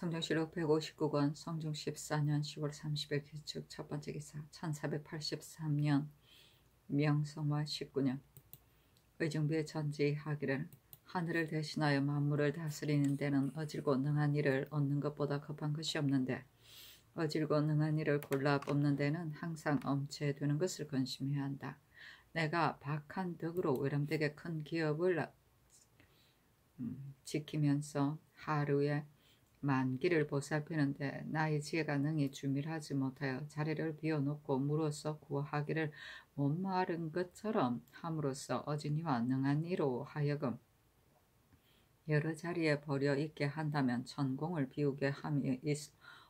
성경시록 159권 성중 14년 10월 30일 기축 첫번째 기사 1483년 명성와 19년 의정부의 전지하기를 하늘을 대신하여 만물을 다스리는 데는 어질고 능한 일을 얻는 것보다 급한 것이 없는데 어질고 능한 일을 골라 뽑는 데는 항상 엄체되는 것을 근심해야 한다. 내가 박한 덕으로 외람되게 큰 기업을 지키면서 하루에 만기를 보살피는데 나의 지혜가 능히 주밀하지 못하여 자리를 비워놓고 무로써 구하기를 못마른 것처럼 함으로써 어진이와 능한 이로 하여금 여러 자리에 버려 있게 한다면 천공을 비우게 함이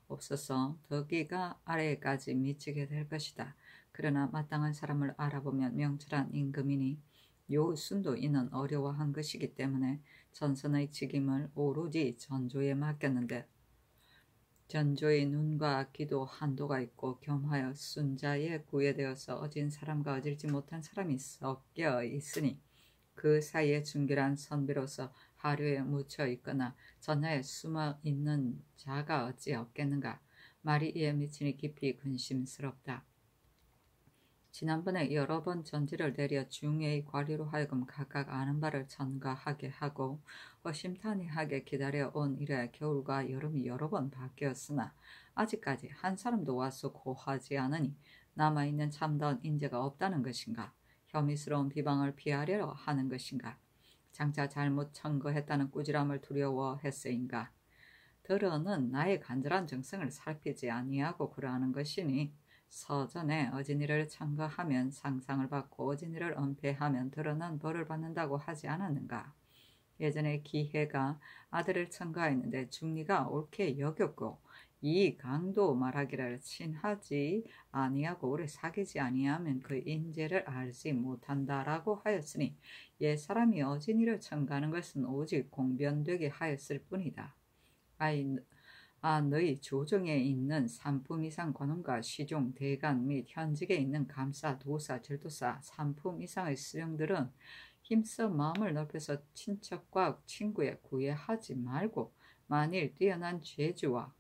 없어서 덕이가 아래까지 미치게 될 것이다. 그러나 마땅한 사람을 알아보면 명철한 임금이니 요순도 이는 어려워한 것이기 때문에 전선의 직임을 오로지 전조에 맡겼는데 전조의 눈과 귀도 한도가 있고 겸하여 순자에 구애되어서 어진 사람과 어질지 못한 사람이 섞여 있으니 그 사이에 순결한 선비로서 하류에 묻혀 있거나 전야에 숨어 있는 자가 어찌 없겠는가. 말이 이에 미치니 깊이 근심스럽다. 지난번에 여러 번 전지를 내려 중의 관리로 하여금 각각 아는 바를 전가하게 하고 허심탄회하게 기다려온 이래 겨울과 여름이 여러 번 바뀌었으나 아직까지 한 사람도 와서 고하지 않으니 남아있는 참다운 인재가 없다는 것인가? 혐의스러운 비방을 피하려 하는 것인가? 장차 잘못 청거했다는 꾸지람을 두려워했으인가? 더러는 나의 간절한 정성을 살피지 아니하고 그러하는 것이니 서전에 어진이를 청거하면 상상을 받고 어진이를 은폐하면 드러난 벌을 받는다고 하지 않았는가? 예전에 기해가 아들을 청거하였는데 중리가 옳게 여겼고 이 강도 말하기를 친하지 아니하고 오래 사귀지 아니하면 그 인재를 알지 못한다라고 하였으니 옛 사람이 어진이를 청거하는 것은 오직 공변되게 하였을 뿐이다. 너희 조정에 있는 산품 이상 관원과 시종, 대간 및 현직에 있는 감사, 도사, 절도사, 산품 이상의 수령들은 힘써 마음을 넓혀서 친척과 친구에 구애하지 말고 만일 뛰어난 재주와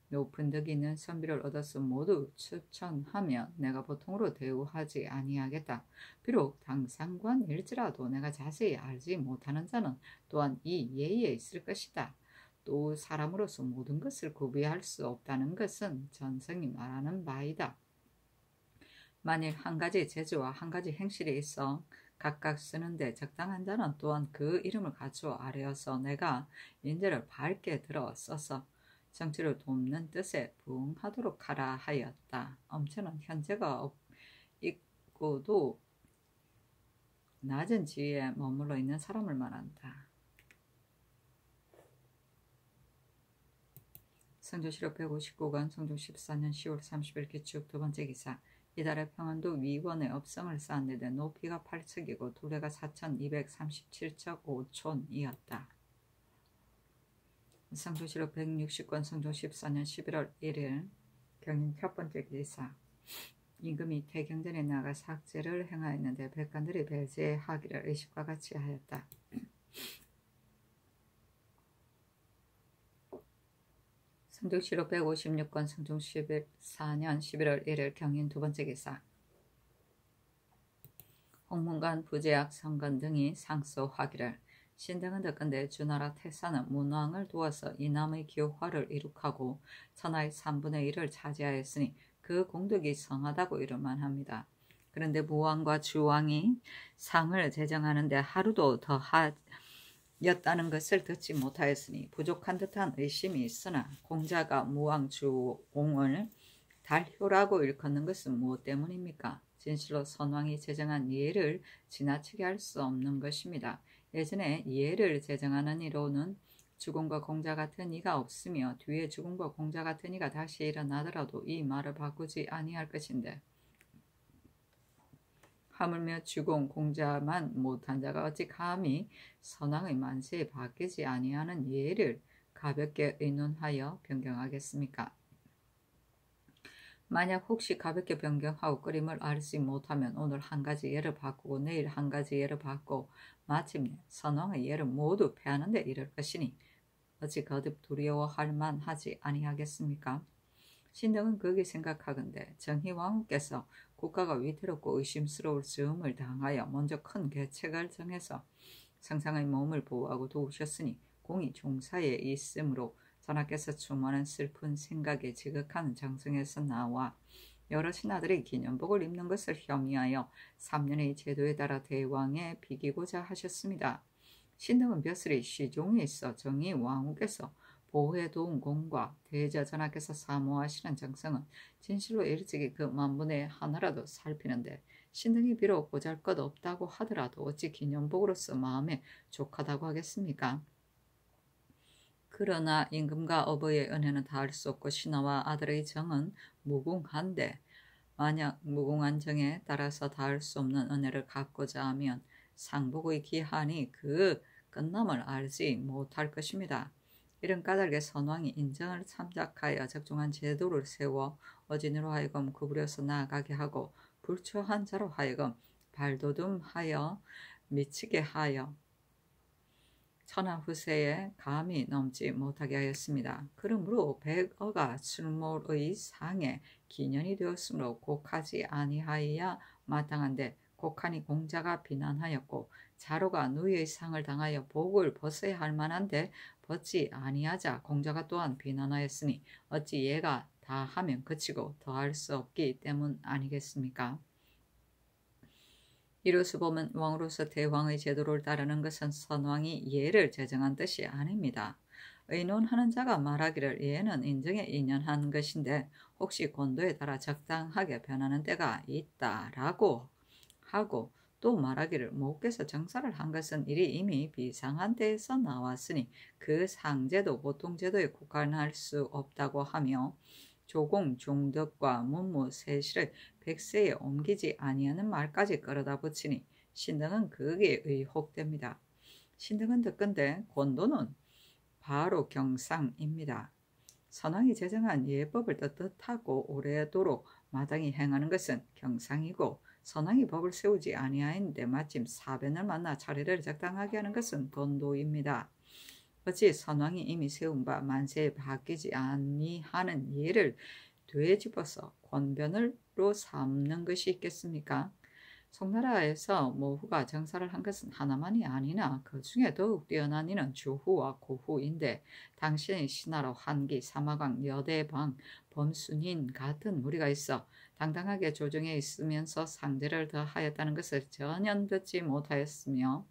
높은 덕이 있는 선비를 얻어서 모두 추천하면 내가 보통으로 대우하지 아니하겠다. 비록 당상관일지라도 내가 자세히 알지 못하는 자는 또한 이 예의에 있을 것이다. 또 사람으로서 모든 것을 구비할 수 없다는 것은 전성이 말하는 바이다. 만일 한 가지 재주와 한 가지 행실이 있어 각각 쓰는데 적당한 자는 또한 그 이름을 갖추어 아뢰어서 내가 인재를 밝게 들어 써서 정치를 돕는 뜻에 부응하도록 하라 하였다. 엄체는 현재가 있고도 낮은 지위에 머물러 있는 사람을 말한다. 성조시록 159권 성중 14년 10월 30일 기축 두번째 기사 이달의 평안도 위원의 업성을 쌓았는데 높이가 8척이고 둘레가 4237척 5촌이었다. 성조시록 160권 성중 14년 11월 1일 경인 첫번째 기사 임금이 태경전에 나가 삭제를 행하였는데 백관들이 배제하기를 의식과 같이 하였다. 성중시록 156권 성중 14년 11월 1일 경인 두번째 기사 홍문관 부제학 성건 등이 상소하기를 신등은 듣건대 주나라 태사는 문왕을 두어서 이남의 교화를 이룩하고 천하의 3분의 1을 차지하였으니 그 공덕이 성하다고 이를만합니다. 그런데 무왕과 주왕이 상을 제정하는데 하루도 더 였다는 것을 듣지 못하였으니 부족한 듯한 의심이 있으나 공자가 무왕 주옹을 달효라고 일컫는 것은 무엇 때문입니까? 진실로 선왕이 제정한 예를 지나치게 할 수 없는 것입니다. 예전에 예를 제정하는 이로는 주공과 공자 같은 이가 없으며 뒤에 주공과 공자 같은 이가 다시 일어나더라도 이 말을 바꾸지 아니할 것인데 하물며 주공 공자만 못한 자가 어찌 감히 선왕의 만세에 바뀌지 아니하는 예를 가볍게 의논하여 변경하겠습니까? 만약 혹시 가볍게 변경하고 끓임을 알지 못하면 오늘 한 가지 예를 바꾸고 내일 한 가지 예를 바꾸고 마침내 선왕의 예를 모두 폐하는 데 이를 것이니 어찌 거듭 두려워할 만하지 아니하겠습니까? 신등은 그게 생각하건대 정희왕후께서 국가가 위태롭고 의심스러울 즈음을 당하여 먼저 큰 계책을 정해서 상상의 몸을 보호하고 도우셨으니 공이 종사에 있으므로 전하께서 추모하는 슬픈 생각에 지극한 정성에서 나와 여러 신하들이 기념복을 입는 것을 혐의하여 3년의 제도에 따라 대왕에 비기고자 하셨습니다. 신등은 벼슬이 시종에 있어 정의 왕후께서 보호해 도운 공과 대저 전하께서 사모하시는 정성은 진실로 일찍이 그 만분의 하나라도 살피는데 신등이 비록 보잘것없다고 하더라도 어찌 기념복으로서 마음에 족하다고 하겠습니까? 그러나 임금과 어버이의 은혜는 다할 수 없고 신하와 아들의 정은 무궁한데 만약 무궁한 정에 따라서 닿을 수 없는 은혜를 갖고자 하면 상복의 기한이 그 끝남을 알지 못할 것입니다. 이런 까닭에 선왕이 인정을 참작하여 적중한 제도를 세워 어진으로 하여금 구부려서 나아가게 하고 불초한 자로 하여금 발돋움하여 미치게 하여 천하 후세에 감히 넘지 못하게 하였습니다. 그러므로 백어가 출몰의 상에 기년이 되었으므로 곡하지 아니하여야 마땅한데 곡하니 공자가 비난하였고 자로가 누이의 상을 당하여 복을 벗어야 할 만한데 벗지 아니하자 공자가 또한 비난하였으니 어찌 얘가 다 하면 그치고 더할 수 없기 때문 아니겠습니까? 이로서 보면 왕으로서 대왕의 제도를 따르는 것은 선왕이 예를 제정한 뜻이 아닙니다. 의논하는 자가 말하기를 예는 인정에 인연한 것인데 혹시 권도에 따라 적당하게 변하는 때가 있다라고 하고 또 말하기를 모께서 정사를 한 것은 이리 이미 비상한 때에서 나왔으니 그 상제도 보통 제도에 국한할 수 없다고 하며 조공, 종덕과 문무, 세실을 백세에 옮기지 아니하는 말까지 끌어다 붙이니 신등은 그게 의혹됩니다. 신등은 듣건대 권도는 바로 경상입니다. 선왕이 제정한 예법을 떳떳하고 오래도록 마땅히 행하는 것은 경상이고 선왕이 법을 세우지 아니하였는데 마침 사변을 만나 차례를 적당하게 하는 것은 권도입니다. 어찌 선왕이 이미 세운 바 만세에 바뀌지 아니하는 예를 되짚어서 권변으로 삼는 것이 있겠습니까? 송나라에서 모후가 정사를 한 것은 하나만이 아니나 그 중에 더욱 뛰어난 이는 주후와 고후인데 당신의 신하로 한기, 사마광, 여대방, 범순인 같은 무리가 있어 당당하게 조정에 있으면서 상제를 더하였다는 것을 전혀 듣지 못하였으며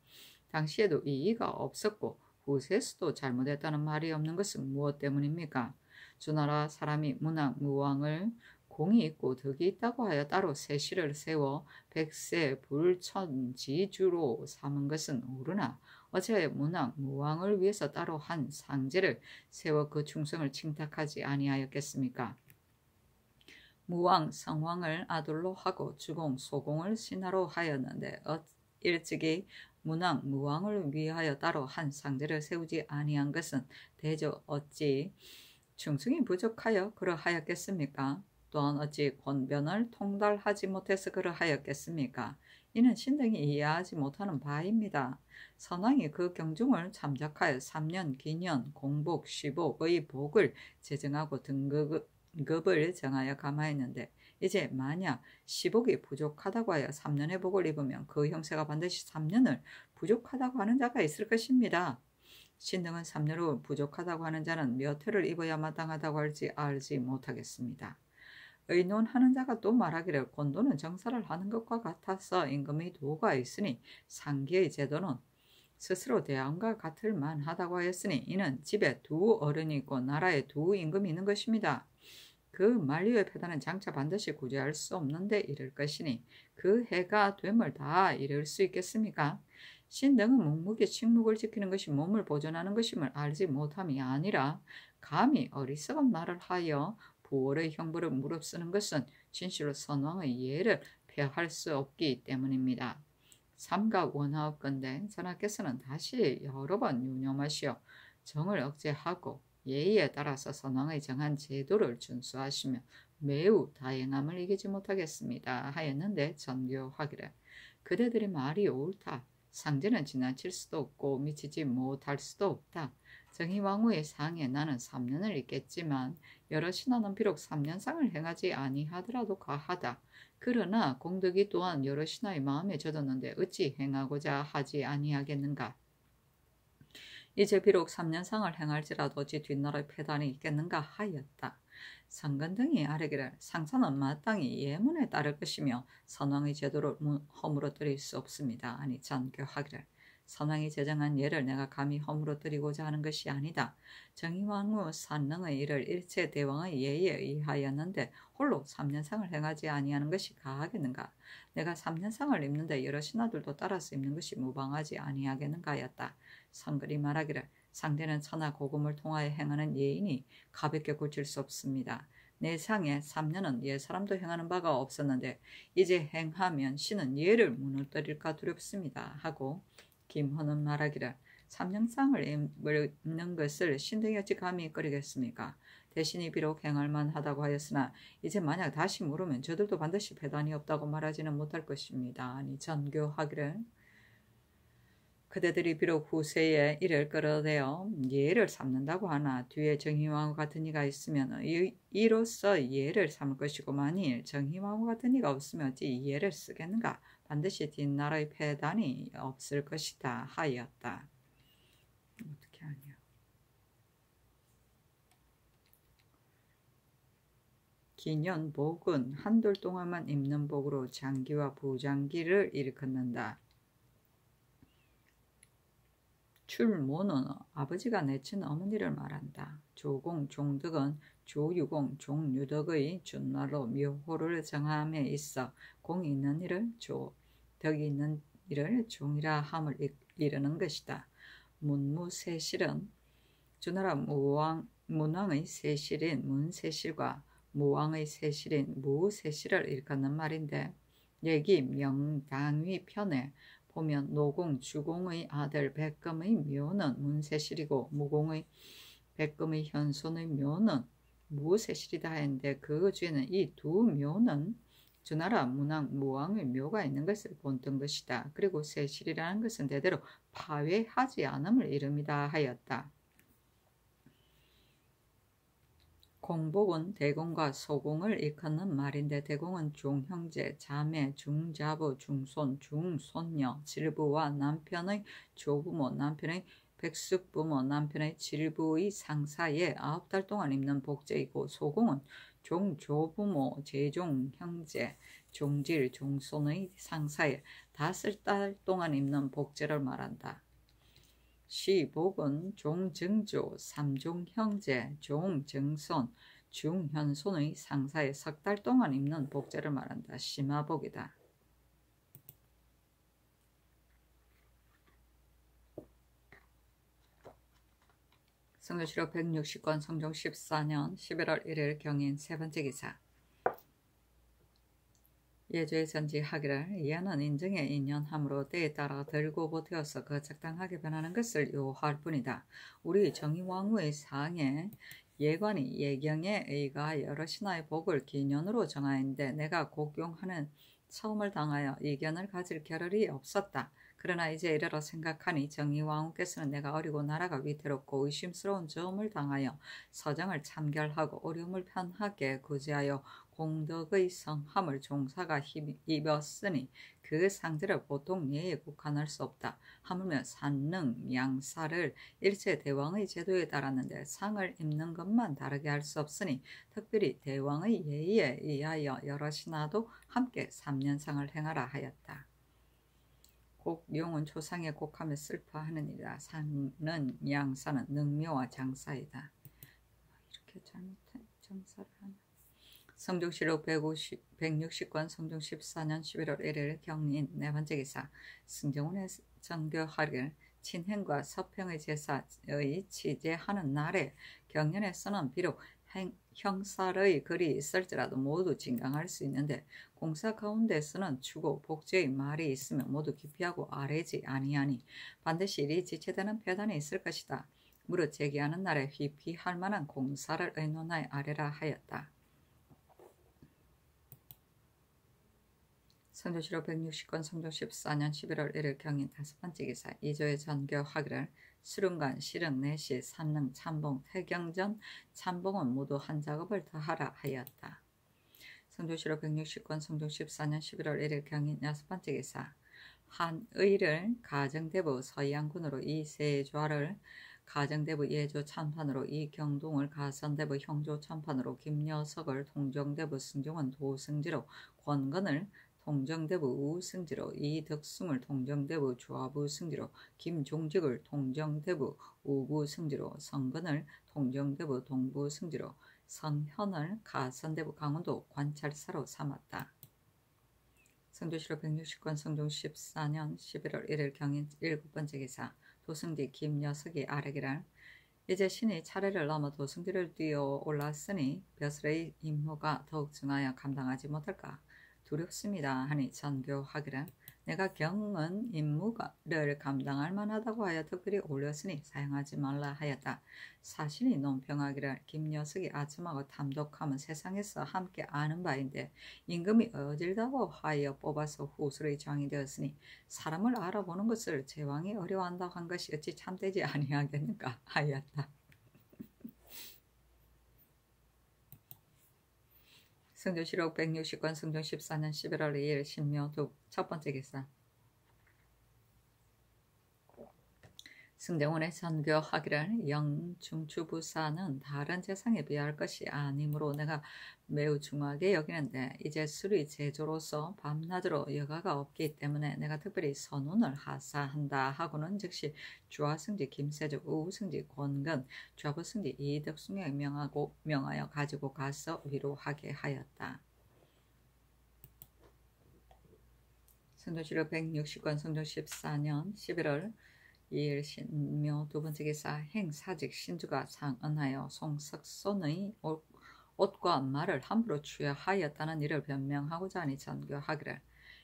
당시에도 이의가 없었고 후세에서도 잘못했다는 말이 없는 것은 무엇 때문입니까? 주나라 사람이 문왕, 무왕을 공이 있고 덕이 있다고 하여 따로 세실을 세워 백세 불천지주로 삼은 것은 옳으나 어찌하여 문왕, 무왕을 위해서 따로 한 상제를 세워 그 충성을 칭탁하지 아니하였겠습니까? 무왕, 성왕을 아들로 하고 주공, 소공을 신하로 하였는데 일찍이 문왕, 무왕을 위하여 따로 한 상제를 세우지 아니한 것은 대저 어찌 충성이 부족하여 그러하였겠습니까? 또한 어찌 권변을 통달하지 못해서 그러하였겠습니까? 이는 신등이 이해하지 못하는 바입니다. 선왕이 그 경중을 참작하여 3년 기년 공복 시복의 복을 제정하고 등급을 정하여 감하였는데 이제 만약 시복이 부족하다고 하여 3년의 복을 입으면 그 형세가 반드시 3년을 부족하다고 하는 자가 있을 것입니다. 신등은 3년 후 부족하다고 하는 자는 몇 회를 입어야 마땅하다고 할지 알지 못하겠습니다. 의논하는 자가 또 말하기를 권도는 정사를 하는 것과 같아서 임금의 도가 있으니 상기의 제도는 스스로 대왕과 같을 만하다고 하였으니 이는 집에 두 어른이 있고 나라에 두 임금이 있는 것입니다. 그 만리의 패단은 장차 반드시 구제할 수 없는데 이를 것이니 그 해가 됨을 다 이룰 수 있겠습니까? 신등은 묵묵히 침묵을 지키는 것이 몸을 보존하는 것임을 알지 못함이 아니라 감히 어리석은 말을 하여 부월의 형벌을 무릅쓰는 것은 진실로 선왕의 예를 폐할 수 없기 때문입니다. 삼가 원하옵건대 전하께서는 다시 여러 번 유념하시어 정을 억제하고 예의에 따라서 선왕의 정한 제도를 준수하시며 매우 다행함을 이기지 못하겠습니다 하였는데 전교하기를 그대들의 말이 옳다. 상제는 지나칠 수도 없고 미치지 못할 수도 없다. 정의왕후의 상에 나는 3년을 있겠지만 여러 신하는 비록 3년상을 행하지 아니하더라도 가하다. 그러나 공덕이 또한 여러 신하의 마음에 젖었는데 어찌 행하고자 하지 아니하겠는가. 이제 비록 3년상을 행할지라도 어찌 뒷나라의 패단이 있겠는가 하였다. 상건등이 아뢰기를 상사는 마땅히 예문에 따를 것이며 선왕의 제도를 허물어뜨릴 수 없습니다. 아니 전교하기를 선왕이 제정한 예를 내가 감히 허물어뜨리고자 하는 것이 아니다. 정의왕후 산릉의 일을 일체 대왕의 예에 의하였는데 홀로 3년상을 행하지 아니하는 것이 가하겠는가. 내가 3년상을 입는데 여러 신하들도 따라서 입는 것이 무방하지 아니하겠는가 하였다. 성글이 말하기를 상대는 천하 고금을 통하여 행하는 예이니 가볍게 고칠 수 없습니다. 내 상에 3년은 옛사람도 행하는 바가 없었는데 이제 행하면 신은 예를 무너뜨릴까 두렵습니다. 하고 김헌은 말하기를 3년상을 입는 것을 신등이 어찌 감히 꺼리겠습니까? 대신이 비록 행할 만하다고 하였으나 이제 만약 다시 물으면 저들도 반드시 배단이 없다고 말하지는 못할 것입니다. 아니 전교하기를 그대들이 비록 후세에 이를 끌어내어 예를 삼는다고 하나 뒤에 정의왕후 같은 이가 있으면 이로써 예를 삼을 것이고 만일 정의왕후 같은 이가 없으면 어찌 예를 쓰겠는가. 반드시 뒷나라의 패단이 없을 것이다 하였다. 어떻게 하냐. 기년 복은 한돌 동안만 입는 복으로 장기와 부장기를 일컫는다. 출모는 아버지가 내친 어머니를 말한다. 조공, 종덕은 조유공, 종유덕의 준말로 묘호를 정함에 있어 공이 있는 일을 조, 덕이 있는 일을 종이라 함을 이르는 것이다. 문무세실은 주나라 문왕의 세실인 문세실과 무왕의 세실인 무세실을 일컫는 말인데 얘기 명당위 편에 보면 노공, 주공의 아들 백금의 묘는 문세실이고 무공의 백금의 현손의 묘는 무세실이다 했는데 그 주에는 이 두 묘는 주나라 무왕의 묘가 있는 것을 본뜬 것이다. 그리고 세실이라는 것은 대대로 파괴하지 않음을 이름이다 하였다. 공복은 대공과 소공을 일컫는 말인데 대공은 종형제, 자매, 중자부, 중손, 중손녀, 질부와 남편의 조부모, 남편의 백숙부모, 남편의 질부의 상사에 9달 동안 입는 복제이고 소공은 종조부모, 제종형제, 종질, 종손의 상사에 5달 동안 입는 복제를 말한다. 시복은 종증조, 삼종형제, 종증손, 중현손의 상사에 3달 동안 입는 복제를 말한다. 심화복이다. 성조실록 160권 성종 14년 11월 1일 경인 세 번째 기사. 예조의 전지하기를 이하는 인정에 인연함으로 때에 따라 들고 보태어서 그 적당하게 변하는 것을 요할 뿐이다. 우리 정의왕후의 사항에 예관이 예경에 의가 여러 신하의 복을 기년으로 정하였는데 내가 곡용하는 처음을 당하여 이견을 가질 겨를이 없었다. 그러나 이제 이래로 생각하니 정의왕후께서는 내가 어리고 나라가 위태롭고 의심스러운 점을 당하여 서정을 참결하고 어려움을 편하게 구제하여 공덕의 성함을 종사가 입었으니 그 상대를 보통 예에 국한할 수 없다. 하물며 산능, 양사를 일체 대왕의 제도에 따랐는데 상을 입는 것만 다르게 할 수 없으니 특별히 대왕의 예의에 의하여 여러 신하도 함께 3년상을 행하라 하였다. 곡용은 초상에 곡하며 슬퍼하느니라. 상는 양사는 능묘와 장사이다. 이렇게 잘못해 장사를 하나. 성종실록 160권 성종 14년 11월 1일 경인 네 번째 기사. 승정원의 정교하길 친행과 서평의 제사의 치제하는 날에 경연에서는 비록 형살의 글이 있을지라도 모두 진강할 수 있는데 공사 가운데서는 추고 복제의 말이 있으면 모두 기피하고 아뢰지 아니하니 반드시 이리 지체되는 폐단이 있을 것이다. 무릇 제기하는 날에 휘피할 만한 공사를 의논하여 아뢰라 하였다. 성조실록 160권 성종 14년 11월 1일 경인 5번째 기사 2조의 전교하기를 수릉관, 실흥, 내시, 산릉, 참봉, 태경전, 참봉은 모두 한 작업을 더하라 하였다. 성조실록 160권 성종 14년 11월 1일 경인 6번째 기사 한의를 가정대부 서양군으로 이세좌를 가정대부 예조 참판으로 이경동을 가선대부 형조 참판으로 김여석을 동정대부 승종은 도승지로 권건을 동정대부 우승지로 이덕숭을 동정대부 좌부승지로 김종직을 동정대부 우부승지로 성건을 동정대부 동부승지로 성현을 가선대부 강원도 관찰사로 삼았다. 성조실록 160권 성종 14년 11월 1일 경인 7번째 기사 도승지 김여석이 아뢰기를 이제 신이 차례를 넘어 도승지를 뛰어 올랐으니 벼슬의 임무가 더욱 증하여 감당하지 못할까 두렵습니다 하니 전교하기를 내가 경은 임무를 감당할 만하다고 하여 특별히 올렸으니 사용하지 말라 하였다. 사신이 논평하기를 김여석이 아첨하고 탐독하면 세상에서 함께 아는 바인데 임금이 어질다고 하여 뽑아서 후술의 장이 되었으니 사람을 알아보는 것을 제왕이 어려워한다고 한 것이 어찌 참되지 아니하겠는가 하였다. 성조실록 160권 성종 14년 11월 2일 신묘 첫 번째 기사 승정원의 전교하기를 영중추부사는 다른 재상에 비할 것이 아니므로 내가 매우 중하게 여기는데 이제 수리 제조로서 밤낮으로 여가가 없기 때문에 내가 특별히 선운을 하사한다 하고는 즉시 주하승지 김세족 우승지 권근 좌부승지 이덕숭에 명하여 가지고 가서 위로하게 하였다. 성조실록 160권 성종 14년 11월 2일 신묘 두 번째 기사 행사직 신주가 상언하여 송석손의 옷과 말을 함부로 취하였다는 일을 변명하고자 하니 전교하기를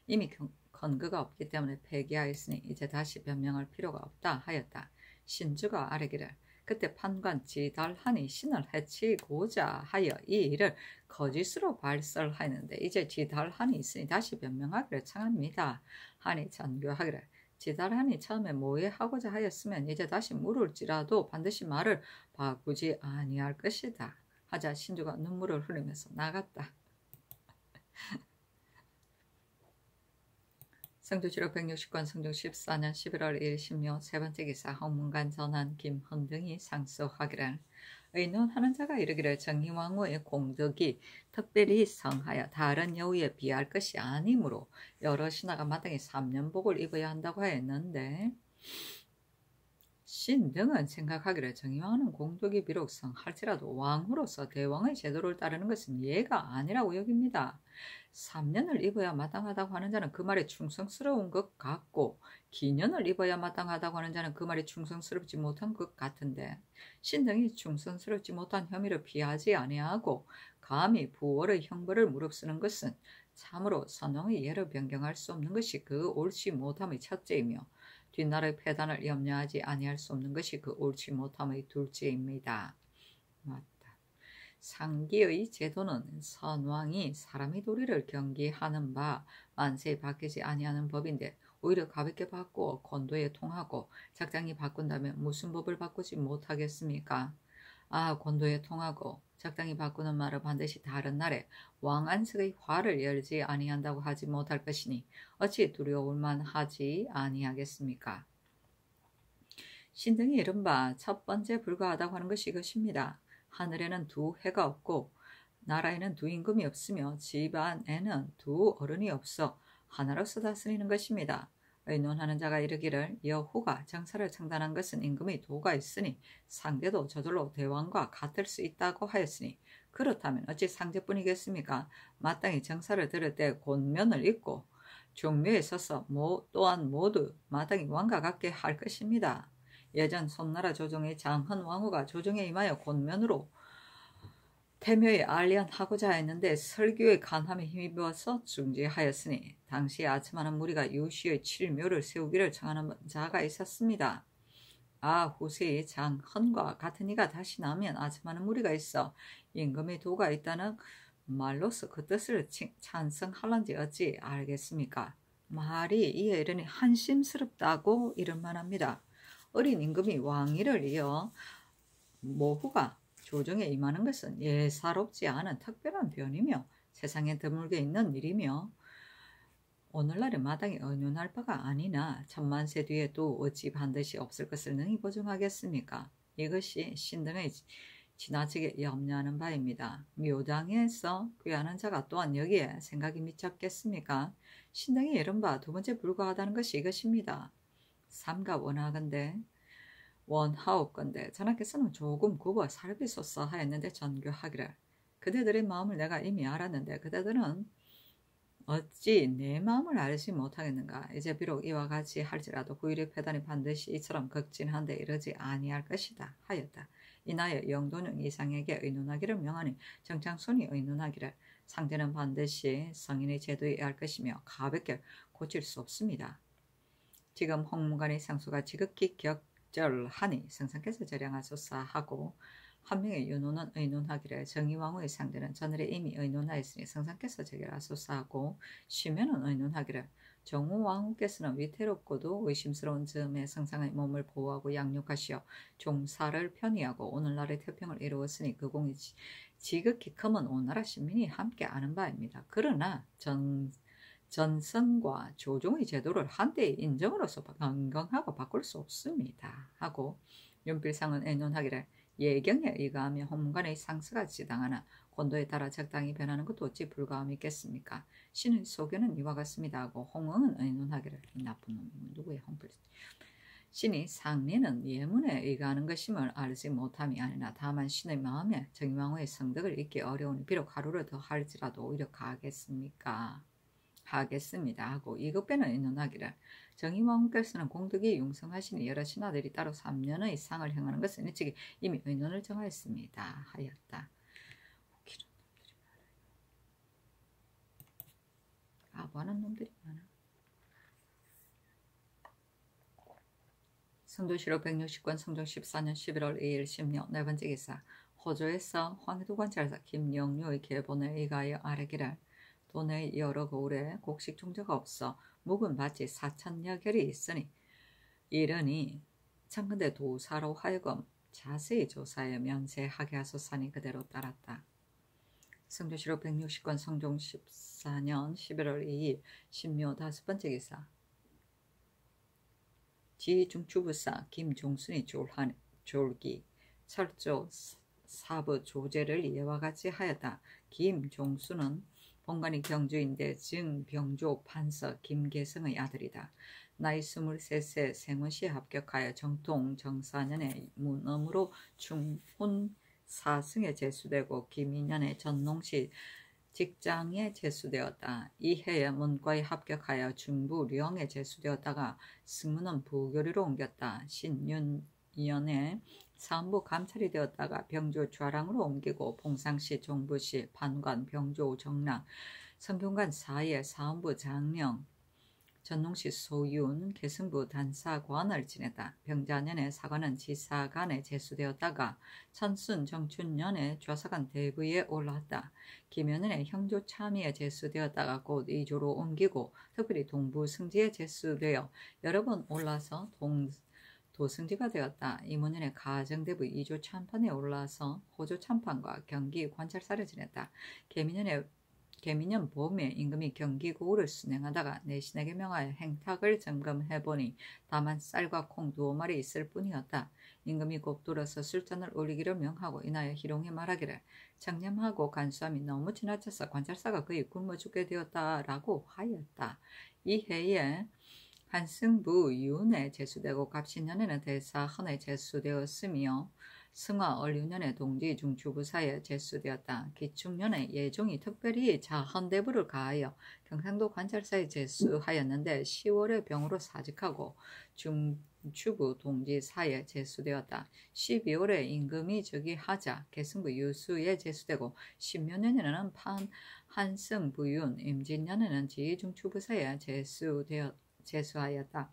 이미 근거가 없기 때문에 폐기하였으니 이제 다시 변명할 필요가 없다 하였다. 신주가 아뢰기를 그때 판관 지달하니 신을 해치고자 하여 이 일을 거짓으로 발설하였는데 이제 지달하니 있으니 다시 변명하기를 청합니다 하니 전교하기를 지달하니 처음에 모해하고자 하였으면 이제 다시 물을지라도 반드시 말을 바꾸지 아니할 것이다 하자 신주가 눈물을 흘리면서 나갔다. 성조실록 160권 성종 14년 11월 1일 신묘 세 번째 기사 홍문관 전한 김헌 등이 상소하기를 의논하는 자가 이르기를 정희왕후의 공덕이 특별히 성하여 다른 여우에 비할 것이 아니므로 여러 신하가 마땅히 3년복을 입어야 한다고 하였는데 신 등은 생각하기를 정희왕후는 공덕이 비록 성할지라도 왕후로서 대왕의 제도를 따르는 것은 예가 아니라고 여깁니다. 3년을 입어야 마땅하다고 하는 자는 그 말에 충성스러운 것 같고 기년을 입어야 마땅하다고 하는 자는 그 말이 충성스럽지 못한 것 같은데 신등이 충성스럽지 못한 혐의를 피하지 아니하고 감히 부월의 형벌을 무릅쓰는 것은 참으로 선왕의 예를 변경할 수 없는 것이 그 옳지 못함의 첫째이며 뒷날의 폐단을 염려하지 아니할 수 없는 것이 그 옳지 못함의 둘째입니다. 맞다. 상기의 제도는 선왕이 사람의 도리를 경기하는 바 만세에 바뀌지 아니하는 법인데 오히려 가볍게 바꾸어 권도에 통하고 작장이 바꾼다면 무슨 법을 바꾸지 못하겠습니까? 권도에 통하고 작당이 바꾸는 말을 반드시 다른 날에 왕안석의 화를 열지 아니한다고 하지 못할 것이니 어찌 두려울만 하지 아니하겠습니까? 신등이 이른바 첫 번째 불가하다고 하는 것이 이것입니다. 하늘에는 두 해가 없고 나라에는 두 임금이 없으며 집안에는 두 어른이 없어 하나로서 다스리는 것입니다. 의논하는 자가 이르기를 여호가 정사를 청단한 것은 임금의 도가 있으니 상대도 저절로 대왕과 같을 수 있다고 하였으니 그렇다면 어찌 상제뿐이겠습니까? 마땅히 정사를 들을 때 곤면을 입고 종묘에 서서 또한 모두 마땅히 왕과 같게 할 것입니다. 예전 손나라 조정의 장헌 왕후가 조정에 임하여 곤면으로 태묘에 알련하고자 했는데 설교의 간함에 힘입어서 중지하였으니 당시 아첨하는 무리가 유시의 7묘를 세우기를 청하는 자가 있었습니다. 후세의 장헌과 같은 이가 다시 나면 아첨하는 무리가 있어 임금의 도가 있다는 말로서 그 뜻을 찬성할런지 어찌 알겠습니까? 말이 이에 이르니 한심스럽다고 이름만 합니다. 어린 임금이 왕위를 이어 모후가 조정에 임하는 것은 예사롭지 않은 특별한 변이며 세상에 드물게 있는 일이며 오늘날의 마당에 은연할 바가 아니나 천만세 뒤에 또 어찌 반드시 없을 것을 능히 보증하겠습니까? 이것이 신등의 지나치게 염려하는 바입니다. 묘당에서 귀하는 자가 또한 여기에 생각이 미쳤겠습니까? 신등이 이른바 두 번째 불과하다는 것이 이것입니다. 삼가 원하옵건대 전하께서는 조금 굽어 살피소서 하였는데 전교하기를 그대들의 마음을 내가 이미 알았는데 그대들은 어찌 내 마음을 알지 못하겠는가. 이제 비록 이와 같이 할지라도 후일의 패단이 반드시 이처럼 극진한데 이르지 아니할 것이다 하였다. 이나여 영도는 이상에게 의논하기를 명하니 정창손이 의논하기를 상대는 반드시 성인의 제도에 의할 것이며 가볍게 고칠 수 없습니다. 지금 홍문관의 상수가 지극히 격절하니 성상께서 절량하소서 하고 한 명의 윤호는 의논하기를 정의왕후의 상대는 전날에 이미 의논하였으니 성상께서 제결하소서 하고 쉬면은 의논하기를 정우왕후께서는 위태롭고도 의심스러운 즈음에 성상의 몸을 보호하고 양육하시어 종사를 편의하고 오늘날의 태평을 이루었으니 그 공이 지극히 크면 오나라 시민이 함께 아는 바입니다. 그러나 전선과 조종의 제도를 한때의 인정으로서 변경하고 바꿀 수 없습니다. 하고 윤필상은 의논하기를 예경에 의거하며 홍문관의 상스가 지당하나 권도에 따라 적당히 변하는 것도 어찌 불가함이 있겠습니까? 신의 소견은 이와 같습니다 하고 홍응은 의논하기를 이 나쁜 놈이 누구의 홍필 신이 상리는 예문에 의거하는 것임을 알지 못함이 아니라 다만 신의 마음에 정의왕후의 성덕을 잊기 어려우니 비록 하루를 더 할지라도 오히려 가겠습니까? 하겠습니다 하고 이급배는 의논하기를 정의왕후께서는 공덕이 융성하시니 여러 신하들이 따로 3년의 상을 행하는 것은 일찍이 이미 의논을 정하였습니다 하였다. 웃기는 놈들이 많아요. 아부하는 놈들이 많아. 성도시록 160권 성종 14년 11월 2일 심려 네 번째 기사 호조에서 황해도관찰사 김영류의 계본에 의하여 아뢰기를 도내 여러 거울에 곡식 종자가 없어 묵은 밭이 4천여 결이 있으니 이르니 청근대 도사로 하여금 자세히 조사하여 면세하게 하소서니 그대로 따랐다. 성조시록 160권 성종 14년 11월 2일 신묘 다섯 번째 기사 지중추부사 김종순이 졸기 철조 사부 조제를 이와 같이 하였다. 김종순은 본관이 경주인데 증병조 판서 김계성의 아들이다. 나이 23세 생원시에 합격하여 정통 정사년에 문엄으로 충훈 4승에 제수되고 김인년에 전농시 직장에 제수되었다. 이해에 문과에 합격하여 중부령에 제수되었다가 승문은 부교리로 옮겼다. 신윤년에 사헌부 감찰이 되었다가 병조 좌랑으로 옮기고 봉상시 종부시 판관 병조 정랑 성균관 사이에 사헌부 장령 전농시 소윤 계승부 단사관을 지냈다. 병자년에 사관은 지사관에 제수되었다가 천순 정춘년에 좌사관 대부에 올랐다. 김연년에 형조 참의에 제수되었다가 곧 이조로 옮기고 특별히 동부 승지에 제수되어 여러 번 올라서 도승지가 되었다. 이문년에 가정대부 2조 참판에 올라서 호조 참판과 경기 관찰사를 지냈다. 개미년 봄에 임금이 경기고을을 순행하다가 내신에게 명하여 행탁을 점검해보니 다만 쌀과 콩 2마리 있을 뿐이었다. 임금이 곱돌아서 술잔을 올리기를 명하고 인하여 희롱에 말하기를 청렴하고 간수함이 너무 지나쳐서 관찰사가 거의 굶어 죽게 되었다라고 하였다. 이 해에 한승부 윤에 제수되고 갑신년에는 대사헌에 제수되었으며 승화 얼류년에 동지 중추부사에 제수되었다. 기축년에 예종이 특별히 자헌대부를 가하여 경상도 관찰사에 제수하였는데 10월에 병으로 사직하고 중추부 동지사에 제수되었다. 12월에 임금이 즉위하자 계승부 유수에 제수되고 10년에는 한승부윤 임진년에는 지중추부사에 제수하였다.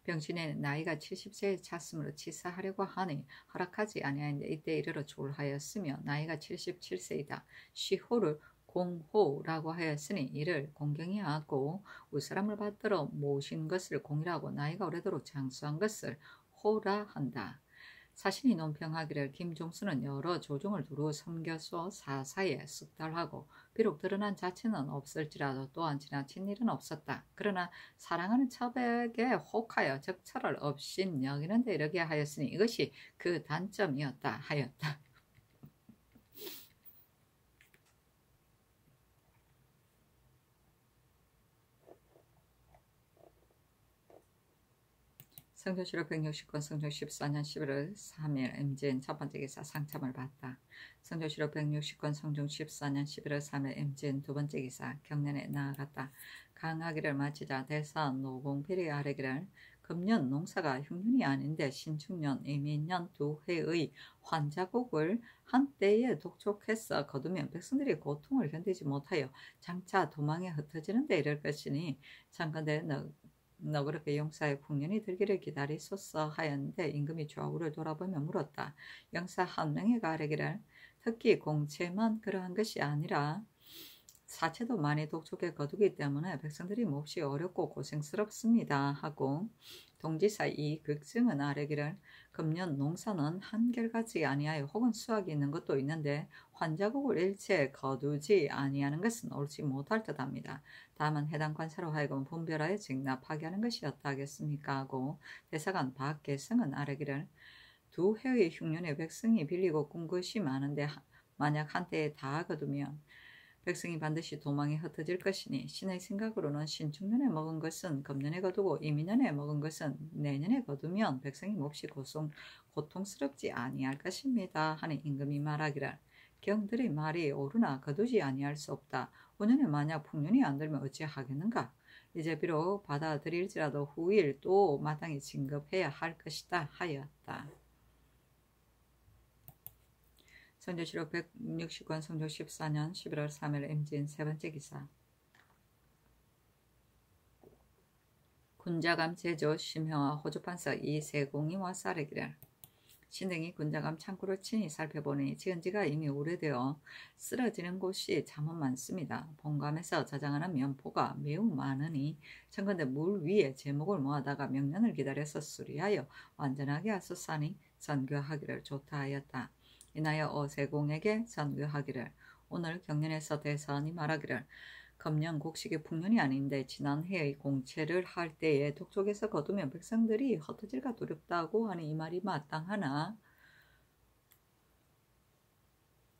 병신의 나이가 70세에 찼으므로 치사하려고 하니 허락하지 아니하였는데 이때 이르러 졸하였으며 나이가 77세이다. 시호를 공호라고 하였으니 이를 공경히 하고 우사람을 받들어 모신 것을 공이라고 나이가 오래도록 장수한 것을 호라 한다. 사신이 논평하기를 김종수는 여러 조종을 두루 섬겨서 사사에 숙달하고 비록 드러난 자체는 없을지라도 또한 지나친 일은 없었다. 그러나 사랑하는 처백에 혹하여 적철을 없인 여기는 데 이르게 하였으니 이것이 그 단점이었다 하였다. 성조실록 160권 성종 14년 11월 3일 임진 첫 번째 기사 상참을 받다. 성조실록 160권 성종 14년 11월 3일 임진 두 번째 기사 경년에 나아갔다. 강하기를 마치자 대사 노공필이 아뢰기를 금년 농사가 흉년이 아닌데 신축년, 이민년 두 해의 환자곡을 한때에 독촉해서 거두면 백성들이 고통을 견디지 못하여 장차 도망에 흩어지는 데 이를 것이니 참건대 너 그렇게 용사의 풍년이 들기를 기다리소서 하였는데 임금이 좌우를 돌아보며 물었다. 영사 한 명이 가르기를 특히 공채만 그러한 것이 아니라 사체도 많이 독촉에 거두기 때문에 백성들이 몹시 어렵고 고생스럽습니다 하고 동지사 이 극증은 아뢰기를 금년 농사는 한결같이 아니하여 혹은 수확이 있는 것도 있는데 환자국을 일체 거두지 아니하는 것은 옳지 못할 듯합니다. 다만 해당 관사로 하여금 분별하여 직납하게 하는 것이었다 하겠습니까 하고 대사관 박계성은 아뢰기를 두 해의 흉년에 백성이 빌리고 꾼 것이 많은데 만약 한때에 다 거두면 백성이 반드시 도망에 흩어질 것이니 신의 생각으로는 신축년에 먹은 것은 금년에 거두고 이민년에 먹은 것은 내년에 거두면 백성이 몹시 고통스럽지 아니할 것입니다 하니 임금이 말하기를 경들의 말이 옳으나 거두지 아니할 수 없다. 5년에 만약 풍년이 안 들면 어찌하겠는가. 이제 비록 받아들일지라도 후일 또 마땅히 진급해야 할 것이다 하였다. 성조실록 160권 성조 14년 11월 3일 임진 세 번째 기사 군자감 제조 심형와 호주판서 이세공이 와서 아뢰기를 신등이 군자감 창고를 친히 살펴보니 지은 지가 이미 오래되어 쓰러지는 곳이 참은 많습니다. 본감에서 저장하는 면포가 매우 많으니 청건대 물 위에 제목을 모아다가 명년을 기다려서 수리하여 완전하게 하소서니 전교하기를 좋다 하였다. 이나여 어세공에게 전교하기를 오늘 경년에서 대사원이 말하기를 금년 곡식이 풍년이 아닌데 지난해의 공채를 할 때에 독촉에서 거두면 백성들이 흩어질까 두렵다고 하니 이 말이 마땅하나